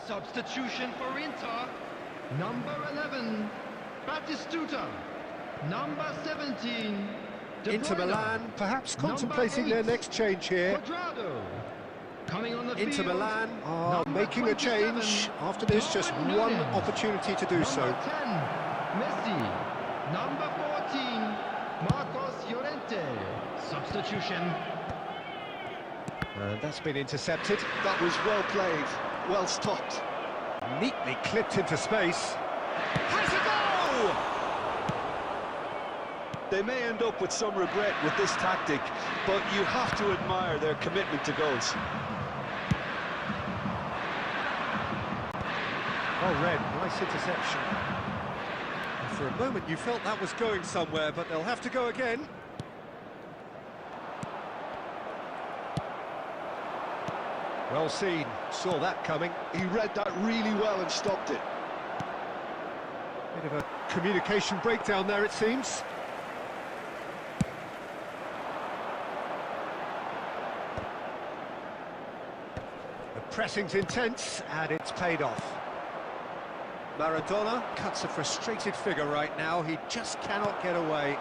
Substitution for Inter, number 11, Batistuta, number 17, Inter Milan perhaps contemplating their next change here. Quadrado. Coming on the Inter field, Milan are making a change after this, just one opportunity to do so. Number 10, Messi, number 14, Marcos Llorente. Substitution. And that's been intercepted. That was well played, well stopped. Neatly clipped into space. Has a goal! They may end up with some regret with this tactic, but you have to admire their commitment to goals. Oh, Red, nice interception. For a moment you felt that was going somewhere, but they'll have to go again. Well seen, saw that coming. He read that really well and stopped it. Bit of a communication breakdown there, it seems. The pressing's intense, and it's paid off. Maradona cuts a frustrated figure right now. He just cannot get away.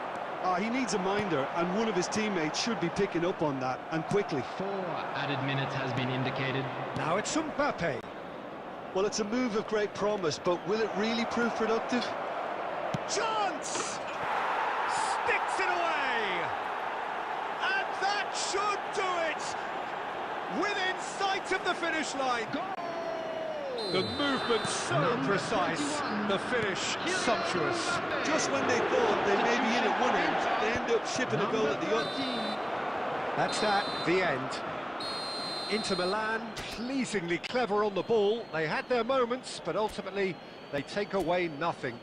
He needs a minder, and one of his teammates should be picking up on that, and quickly. 4 added minutes has been indicated. Now it's Mbappe. Well, it's a move of great promise, but will it really prove productive? Chance! Sticks it away! And that should do it! Within sight of the finish line. Goal! The movement so Number precise, 21. the finish sumptuous. Just when they thought they may be in at one end, they end up shipping a goal at the other. That's that, the end. Inter Milan, pleasingly clever on the ball. They had their moments, but ultimately they take away nothing.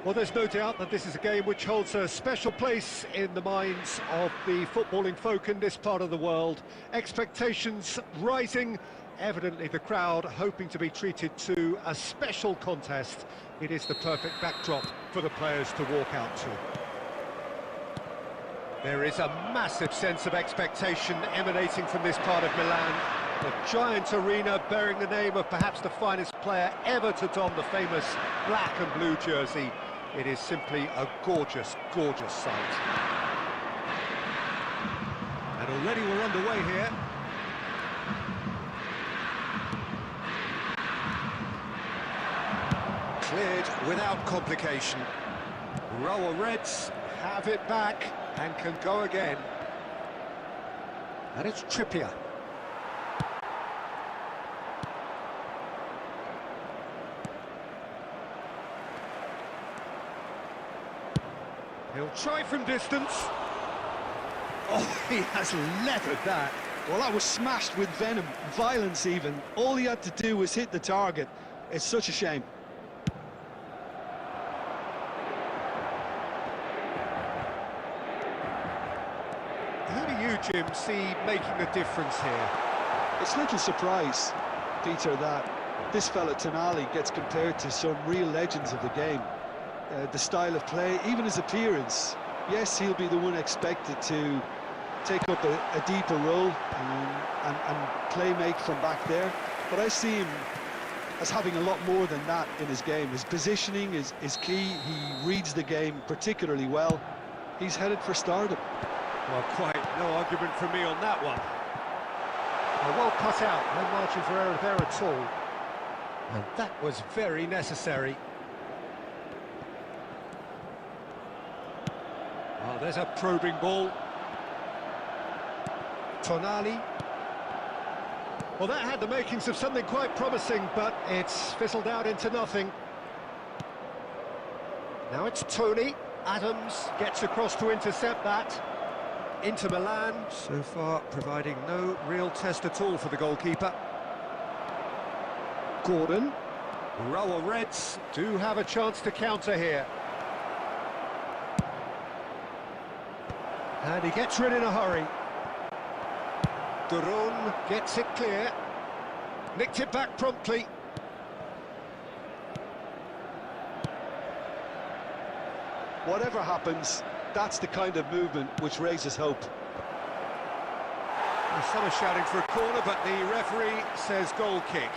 Well, there's no doubt that this is a game which holds a special place in the minds of the footballing folk in this part of the world. Expectations rising, evidently the crowd hoping to be treated to a special contest. It is the perfect backdrop for the players to walk out to. There is a massive sense of expectation emanating from this part of Milan. A giant arena bearing the name of perhaps the finest player ever to don the famous black and blue jersey. It is simply a gorgeous, gorgeous sight. And already we're underway here. Cleared without complication. Rower Reds have it back and can go again. And it's Trippier. He'll try from distance. Oh, he has leathered that. Well, that was smashed with venom, violence even. All he had to do was hit the target. It's such a shame. Who do you, Jim, see making the difference here? It's little surprise, Peter, that this fella Tonali gets compared to some real legends of the game. The style of play, even his appearance. Yes, he'll be the one expected to take up a deeper role and play make from back there. But I see him as having a lot more than that in his game. His positioning is key. He reads the game particularly well. He's headed for stardom. Well, quite no argument from me on that one. Well cut out, no margin for error there at all. And that was very necessary. Oh, there's a probing ball. Tonali. Well, that had the makings of something quite promising, but it's fizzled out into nothing. Now it's Tony. Adams gets across to intercept that. Inter Milan, so far providing no real test at all for the goalkeeper. Gordon. Raul Reds do have a chance to counter here. And he gets rid in a hurry. Duron gets it clear. Nicked it back promptly. Whatever happens, that's the kind of movement which raises hope. Some are shouting for a corner, but the referee says goal kick.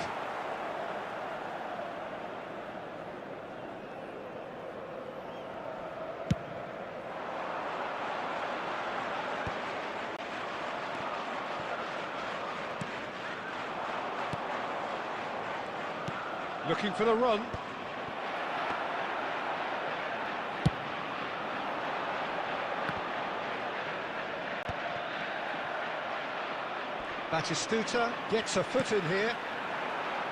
Looking for the run. Batistuta gets a foot in here,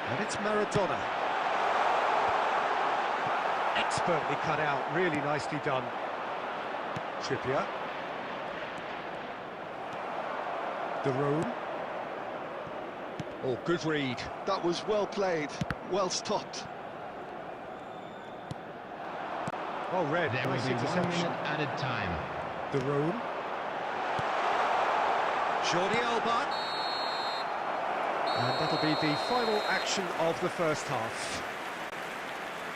and it's Maradona. Expertly cut out, really nicely done. Trippier. Duron. Oh, good read. That was well played, well stopped. Oh, red. There will Nice be 1 interception. minute added time. Duron. Jordi Alba. And that'll be the final action of the first half.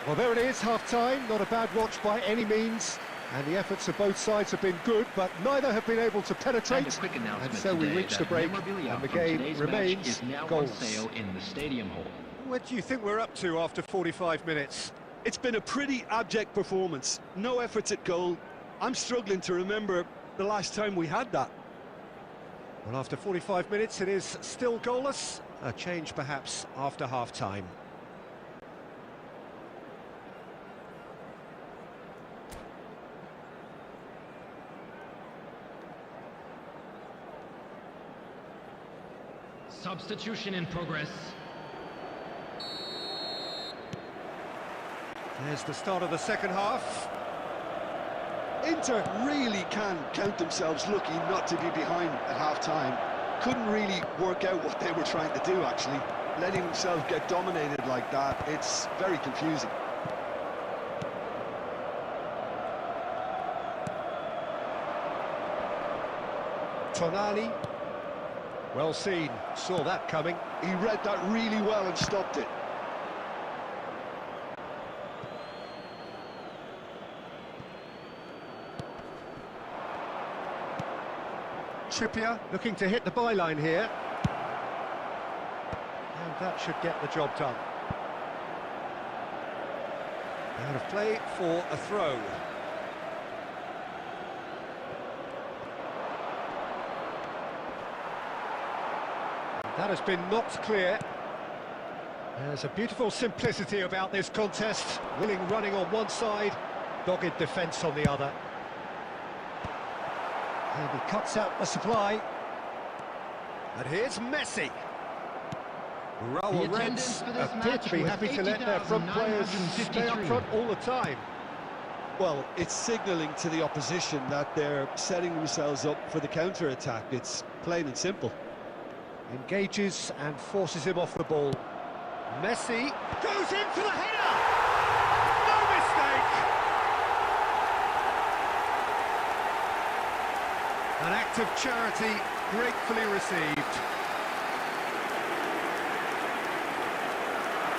Well, there it is, half-time. Not a bad watch by any means. And the efforts of both sides have been good, but neither have been able to penetrate. And a quick announcement And so we today reach the that break, memorabilia and the from game today's remains match is now goals. on sale in the stadium hall. What do you think we're up to after 45 minutes? It's been a pretty abject performance. No efforts at goal. I'm struggling to remember the last time we had that. Well, after 45 minutes, it is still goalless. A change, perhaps, after half-time. Substitution in progress. There's the start of the second half. Inter really can count themselves lucky not to be behind at half-time. Couldn't really work out what they were trying to do, actually. Letting themselves get dominated like that, it's very confusing. Tonali. Well seen. Saw that coming. He read that really well and stopped it. Trippier looking to hit the byline here. And that should get the job done. Out of play for a throw. That has been knocked clear. There's a beautiful simplicity about this contest. Willing running on one side, dogged defence on the other. And he cuts out the supply. And here's Messi. Raul The attendance Reds for this appear match to be was happy to let their front players stay up 80,953. front all the time. Well, it's signalling to the opposition that they're setting themselves up for the counter-attack. It's plain and simple. Engages and forces him off the ball. Messi goes in for the header! No mistake! An act of charity gratefully received.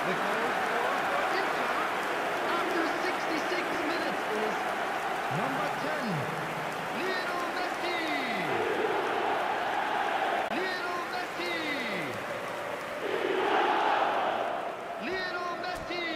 The goal for Inter after 66 minutes is number 10, Lionel Messi. Lionel Messi. Lionel Messi.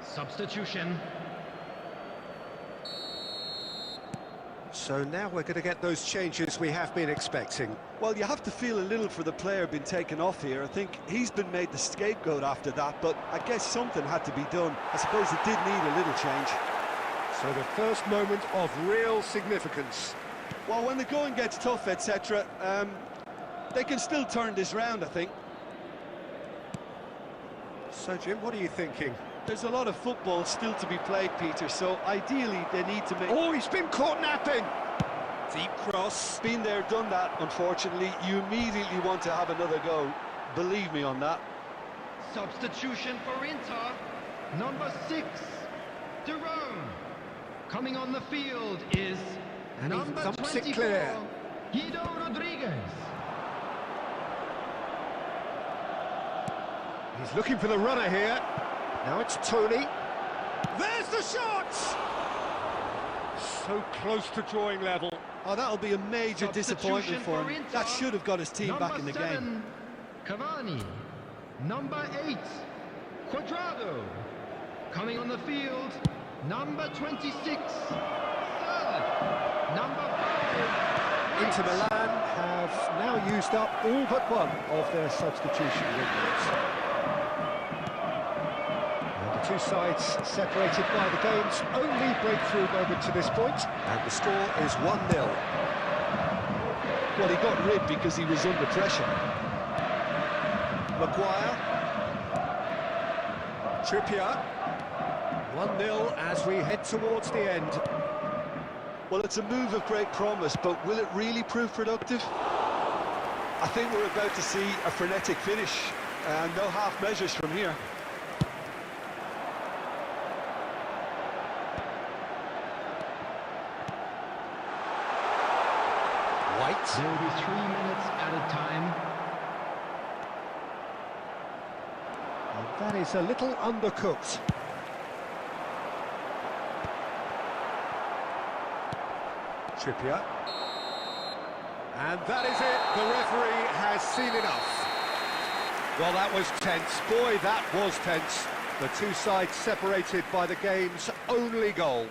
Substitution. So now we're going to get those changes we have been expecting. Well, you have to feel a little for the player being taken off here. I think he's been made the scapegoat after that, but I guess something had to be done. I suppose it did need a little change. So the first moment of real significance. Well, when the going gets tough, etc., they can still turn this round, I think. So, Jim, what are you thinking? There's a lot of football still to be played, Peter, so ideally they need to make... Oh, he's been caught napping! Deep cross. Been there, done that, unfortunately. You immediately want to have another go. Believe me on that. Substitution for Inter, number 6, Jerome. Coming on the field is And he number thumps it 24, clear. Guido Rodriguez. He's looking for the runner here. Now it's Tony. There's the shot! So close to drawing level. Oh, that'll be a major disappointment for him. Inter, That should have got his team back in the number 7, game. Cavani. Number 8, Cuadrado. Coming on the field, number 26, Sterling. Number 5, Inter Milan have now used up all but one of their substitution windows. And the two sides separated by the game's only breakthrough moment to this point, and the score is 1-0. Well, he got rid because he was under pressure. Maguire. Trippier. 1-0 as we head towards the end. Well, it's a move of great promise, but will it really prove productive? I think we're about to see a frenetic finish, and no half measures from here. White. There will be 3 minutes at a time. And that is a little undercooked. Trippier. And that is it. The referee has seen enough. Well, that was tense. Boy, that was tense. The two sides separated by the game's only goal.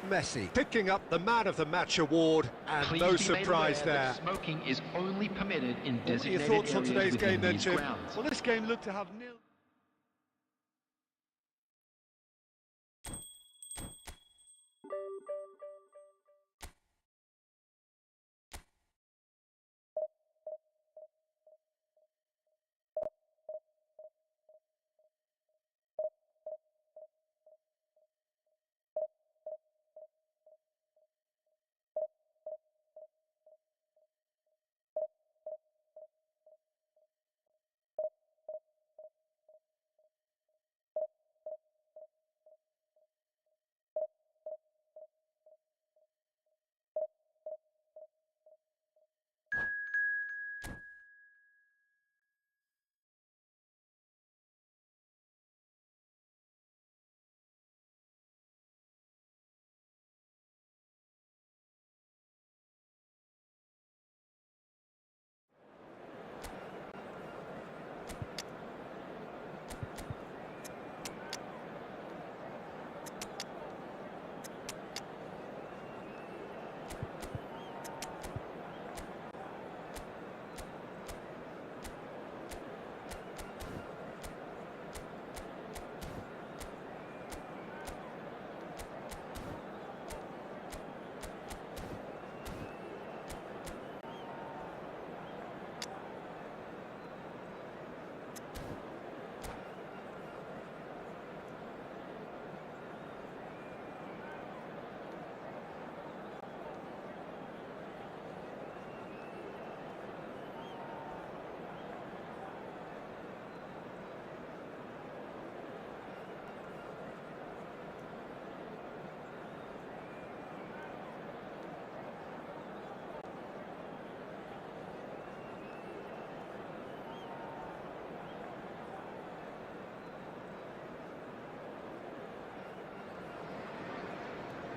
Messi picking up the Man of the Match award, and Please no be made surprise aware there. that smoking is only permitted in What are your designated thoughts on areas today's within game then, these Jim? grounds. Well, this game looked to have nil.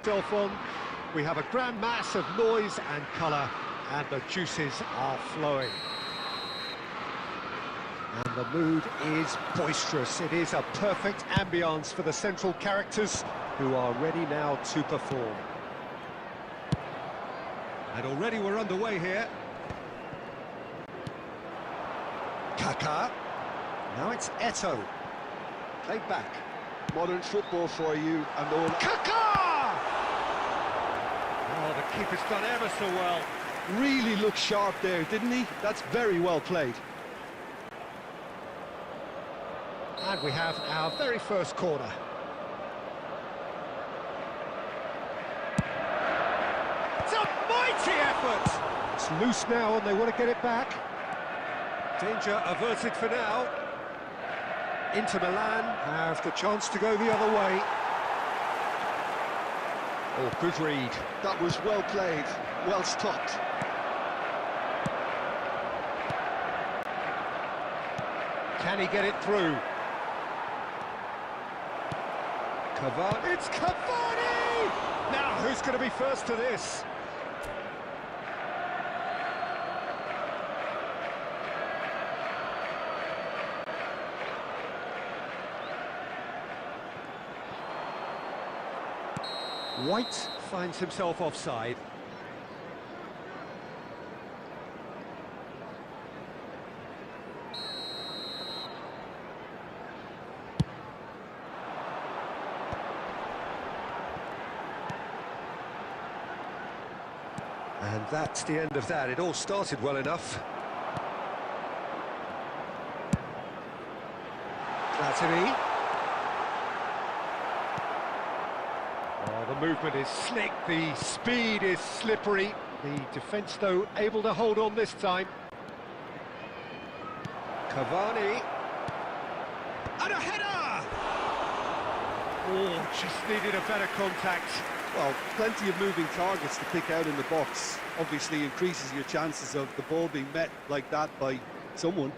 Off on. We have a grand mass of noise and colour, and the juices are flowing. And the mood is boisterous. It is a perfect ambience for the central characters, who are ready now to perform. And already we're underway here. Kaká. Now it's Eto'o. Played back. Modern football for you, and all. Kaká! Oh, the keeper's done ever so well. Really looked sharp there, didn't he? That's very well played. And we have our very first corner. It's a mighty effort! It's loose now and they want to get it back. Danger averted for now. Inter Milan have the chance to go the other way. Oh, good read. That was well played, well stopped. Can he get it through? Cavani. It's Cavani! Now, who's going to be first to this? White finds himself offside. And that's the end of that. It all started well enough. Platini. Oh, the movement is slick, the speed is slippery. The defence, though, able to hold on this time. Cavani. And a header! Oh, just needed a better contact. Well, plenty of moving targets to pick out in the box. Obviously increases your chances of the ball being met like that by someone.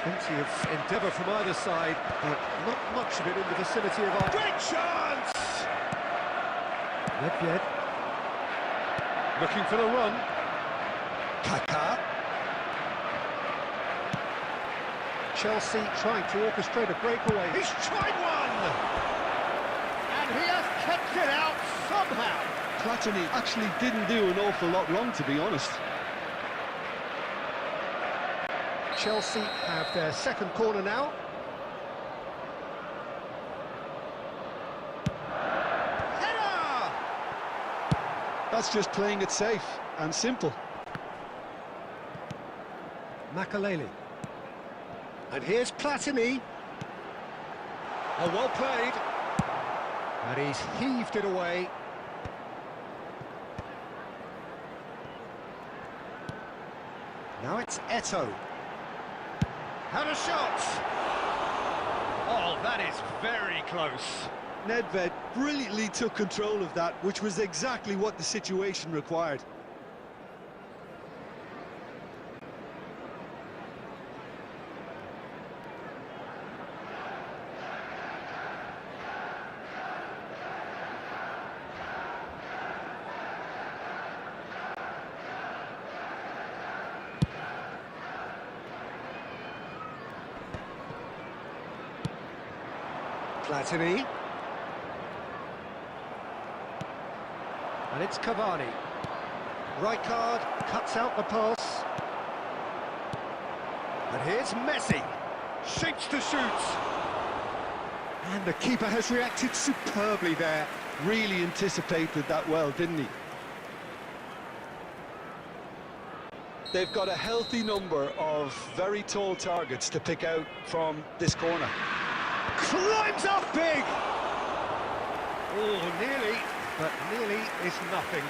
Plenty of endeavour from either side, but not much of it in the vicinity of our... Great chance! Nedved. Looking for the run. Kaká. Chelsea trying to orchestrate a breakaway. He's tried one! And he has kept it out somehow. Platini actually didn't do an awful lot wrong, to be honest. Chelsea have their second corner now. Header! That's just playing it safe and simple. Makaleli. And here's Platini. Oh, well played. And he's heaved it away. Now it's Eto'o. And a shot! Oh, that is very close. Nedved brilliantly took control of that, which was exactly what the situation required. Platini. And it's Cavani. Rijkaard cuts out the pass. And here's Messi. Shapes to shoot. And the keeper has reacted superbly there. Really anticipated that well, didn't he? They've got a healthy number of very tall targets to pick out from this corner. Climbs up big! Oh, nearly, but nearly is nothing.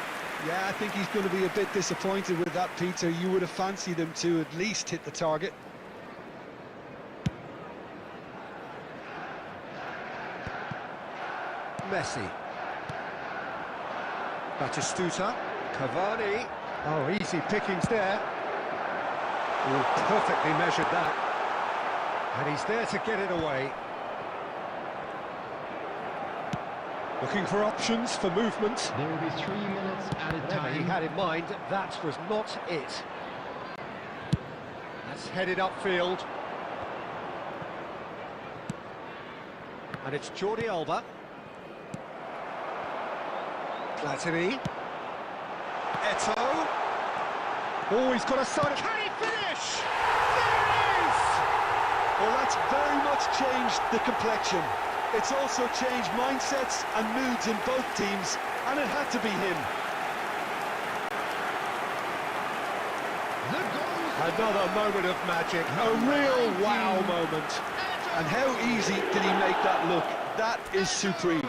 Yeah, I think he's going to be a bit disappointed with that, Peter. You would have fancied him to at least hit the target. Messi. Batistuta. Cavani. Oh, easy pickings there. Oh, perfectly measured that. And he's there to get it away. Looking for options for movement. There will be 3 minutes at a Whatever time. he had in mind, that was not it. That's headed upfield. And it's Jordi Alba. Platini. Eto'o. Oh, he's got a side. Can he finish? There it is! Well, that's very much changed the complexion. It's also changed mindsets and moods in both teams, and it had to be him. The goal. Another moment of magic, a real wow moment. And how easy did he make that look? That is supreme.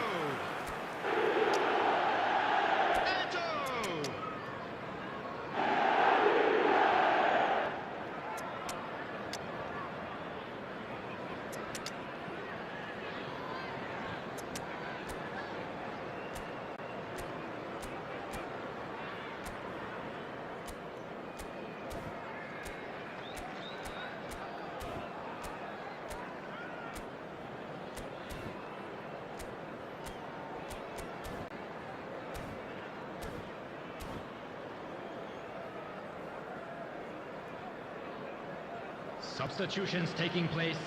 Substitutions taking place.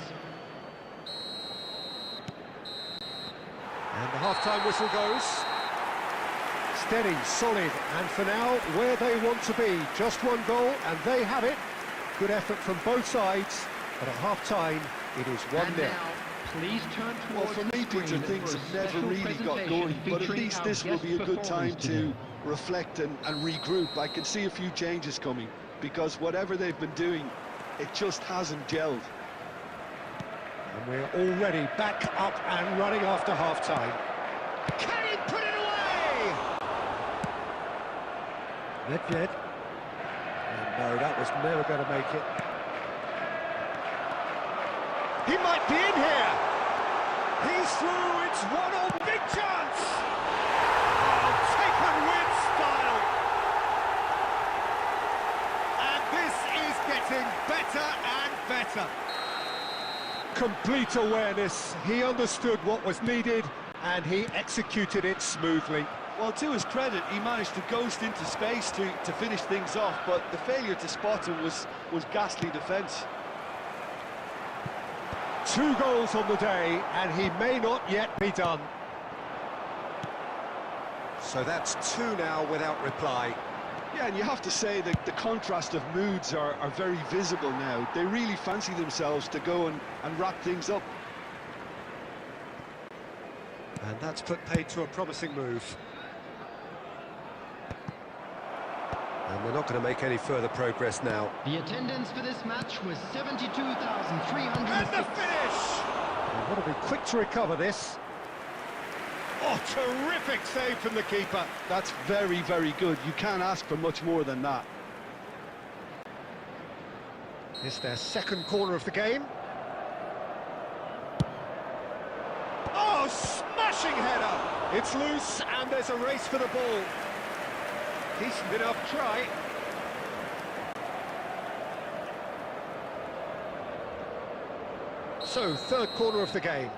And the half-time whistle goes. Steady, solid, and for now, where they want to be. Just one goal, and they have it. Good effort from both sides, but at half-time, it is 1-0. And now, please turn Well, towards for me, the Peter, screen things for a have never special really got presentation going, but at featuring least our this will guest be a good time performers to today. reflect and regroup. I can see a few changes coming, because whatever they've been doing, it just hasn't gelled. And we're already back up and running after half-time. Can he put it away? Nedved. No, that was never going to make it. He might be in here. He's through. It's 1-1. Big chance. Oh, taken with style. And this is getting better and better. Complete awareness. He understood what was needed and he executed it smoothly. Well, to his credit, he managed to ghost into space to finish things off, but the failure to spot him was ghastly defence. 2 goals on the day, and he may not yet be done. So that's 2 now without reply. Yeah, and you have to say that the contrast of moods are very visible now. They really fancy themselves to go and wrap things up. And that's put paid to a promising move. And they're not going to make any further progress now. The attendance for this match was 72,306. And the finish! And what a be quick to recover this. Oh, terrific save from the keeper. That's very, very good. You can't ask for much more than that. It's their second corner of the game. Oh, smashing header! It's loose and there's a race for the ball. Decent enough try. So, third corner of the game.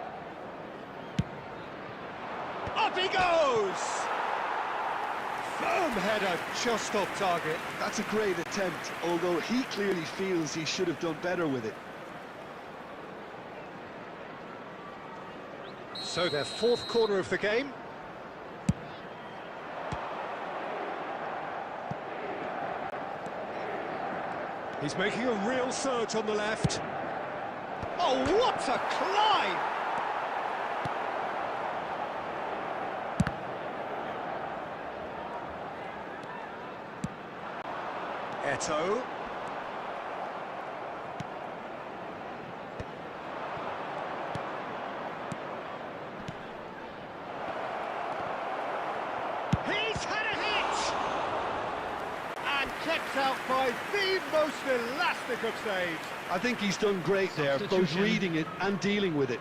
Up he goes! Firm header, just off target. That's a great attempt, although he clearly feels he should have done better with it. So, their fourth corner of the game. He's making a real surge on the left. Oh, what a climb! Eto'o. He's had a hit! And kept out by the most elastic of saves. I think he's done great there, both Substitution. reading it and dealing with it.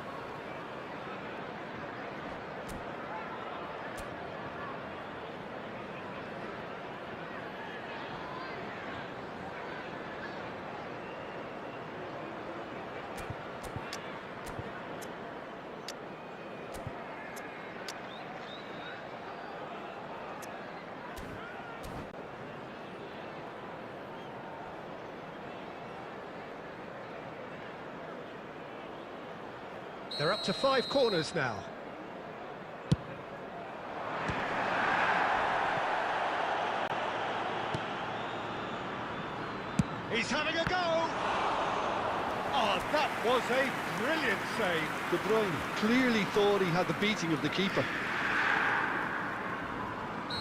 They're up to 5 corners now. He's having a go! Oh, that was a brilliant save. De Bruyne clearly thought he had the beating of the keeper.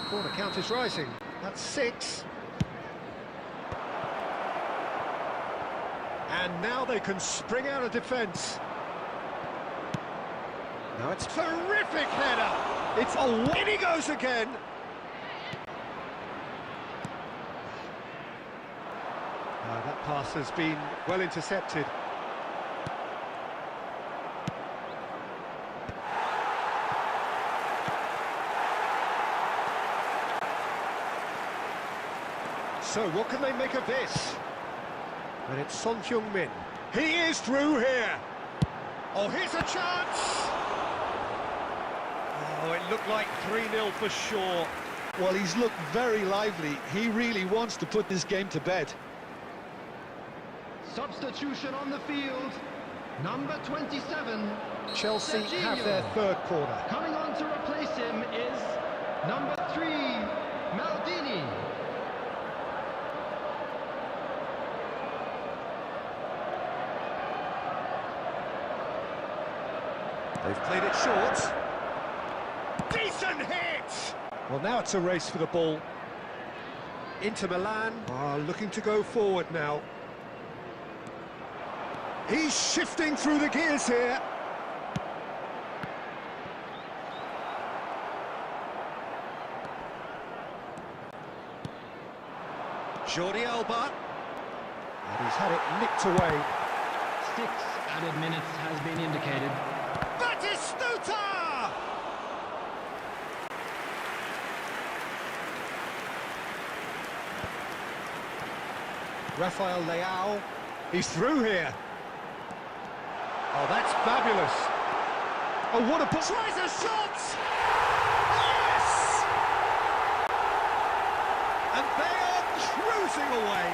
Corner count is rising. That's 6. And now they can spring out of defence. Now it's terrific header. It's in he goes again. That pass has been well intercepted. So what can they make of this? And it's Son Heung-min. He is through here. Oh, here's a chance. Oh, it looked like 3-0 for sure. Well, he's looked very lively. He really wants to put this game to bed. Substitution on the field. Number 27. Chelsea Serginho. have their 3rd corner. Coming on to replace him is number 3, Maldini. They've played it short. Decent hit! Well, now it's a race for the ball. Inter Milan are looking to go forward now. He's shifting through the gears here. Jordi Alba. And he's had it nicked away. 6 added minutes has been indicated. Batistuta! Rafael Leao. He's through here. Oh, that's fabulous. Oh, what a... Tries a shot! Yes! And they are cruising away.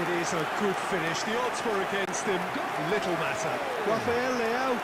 It is a good finish. The odds were against him. Little matter. Rafael Leao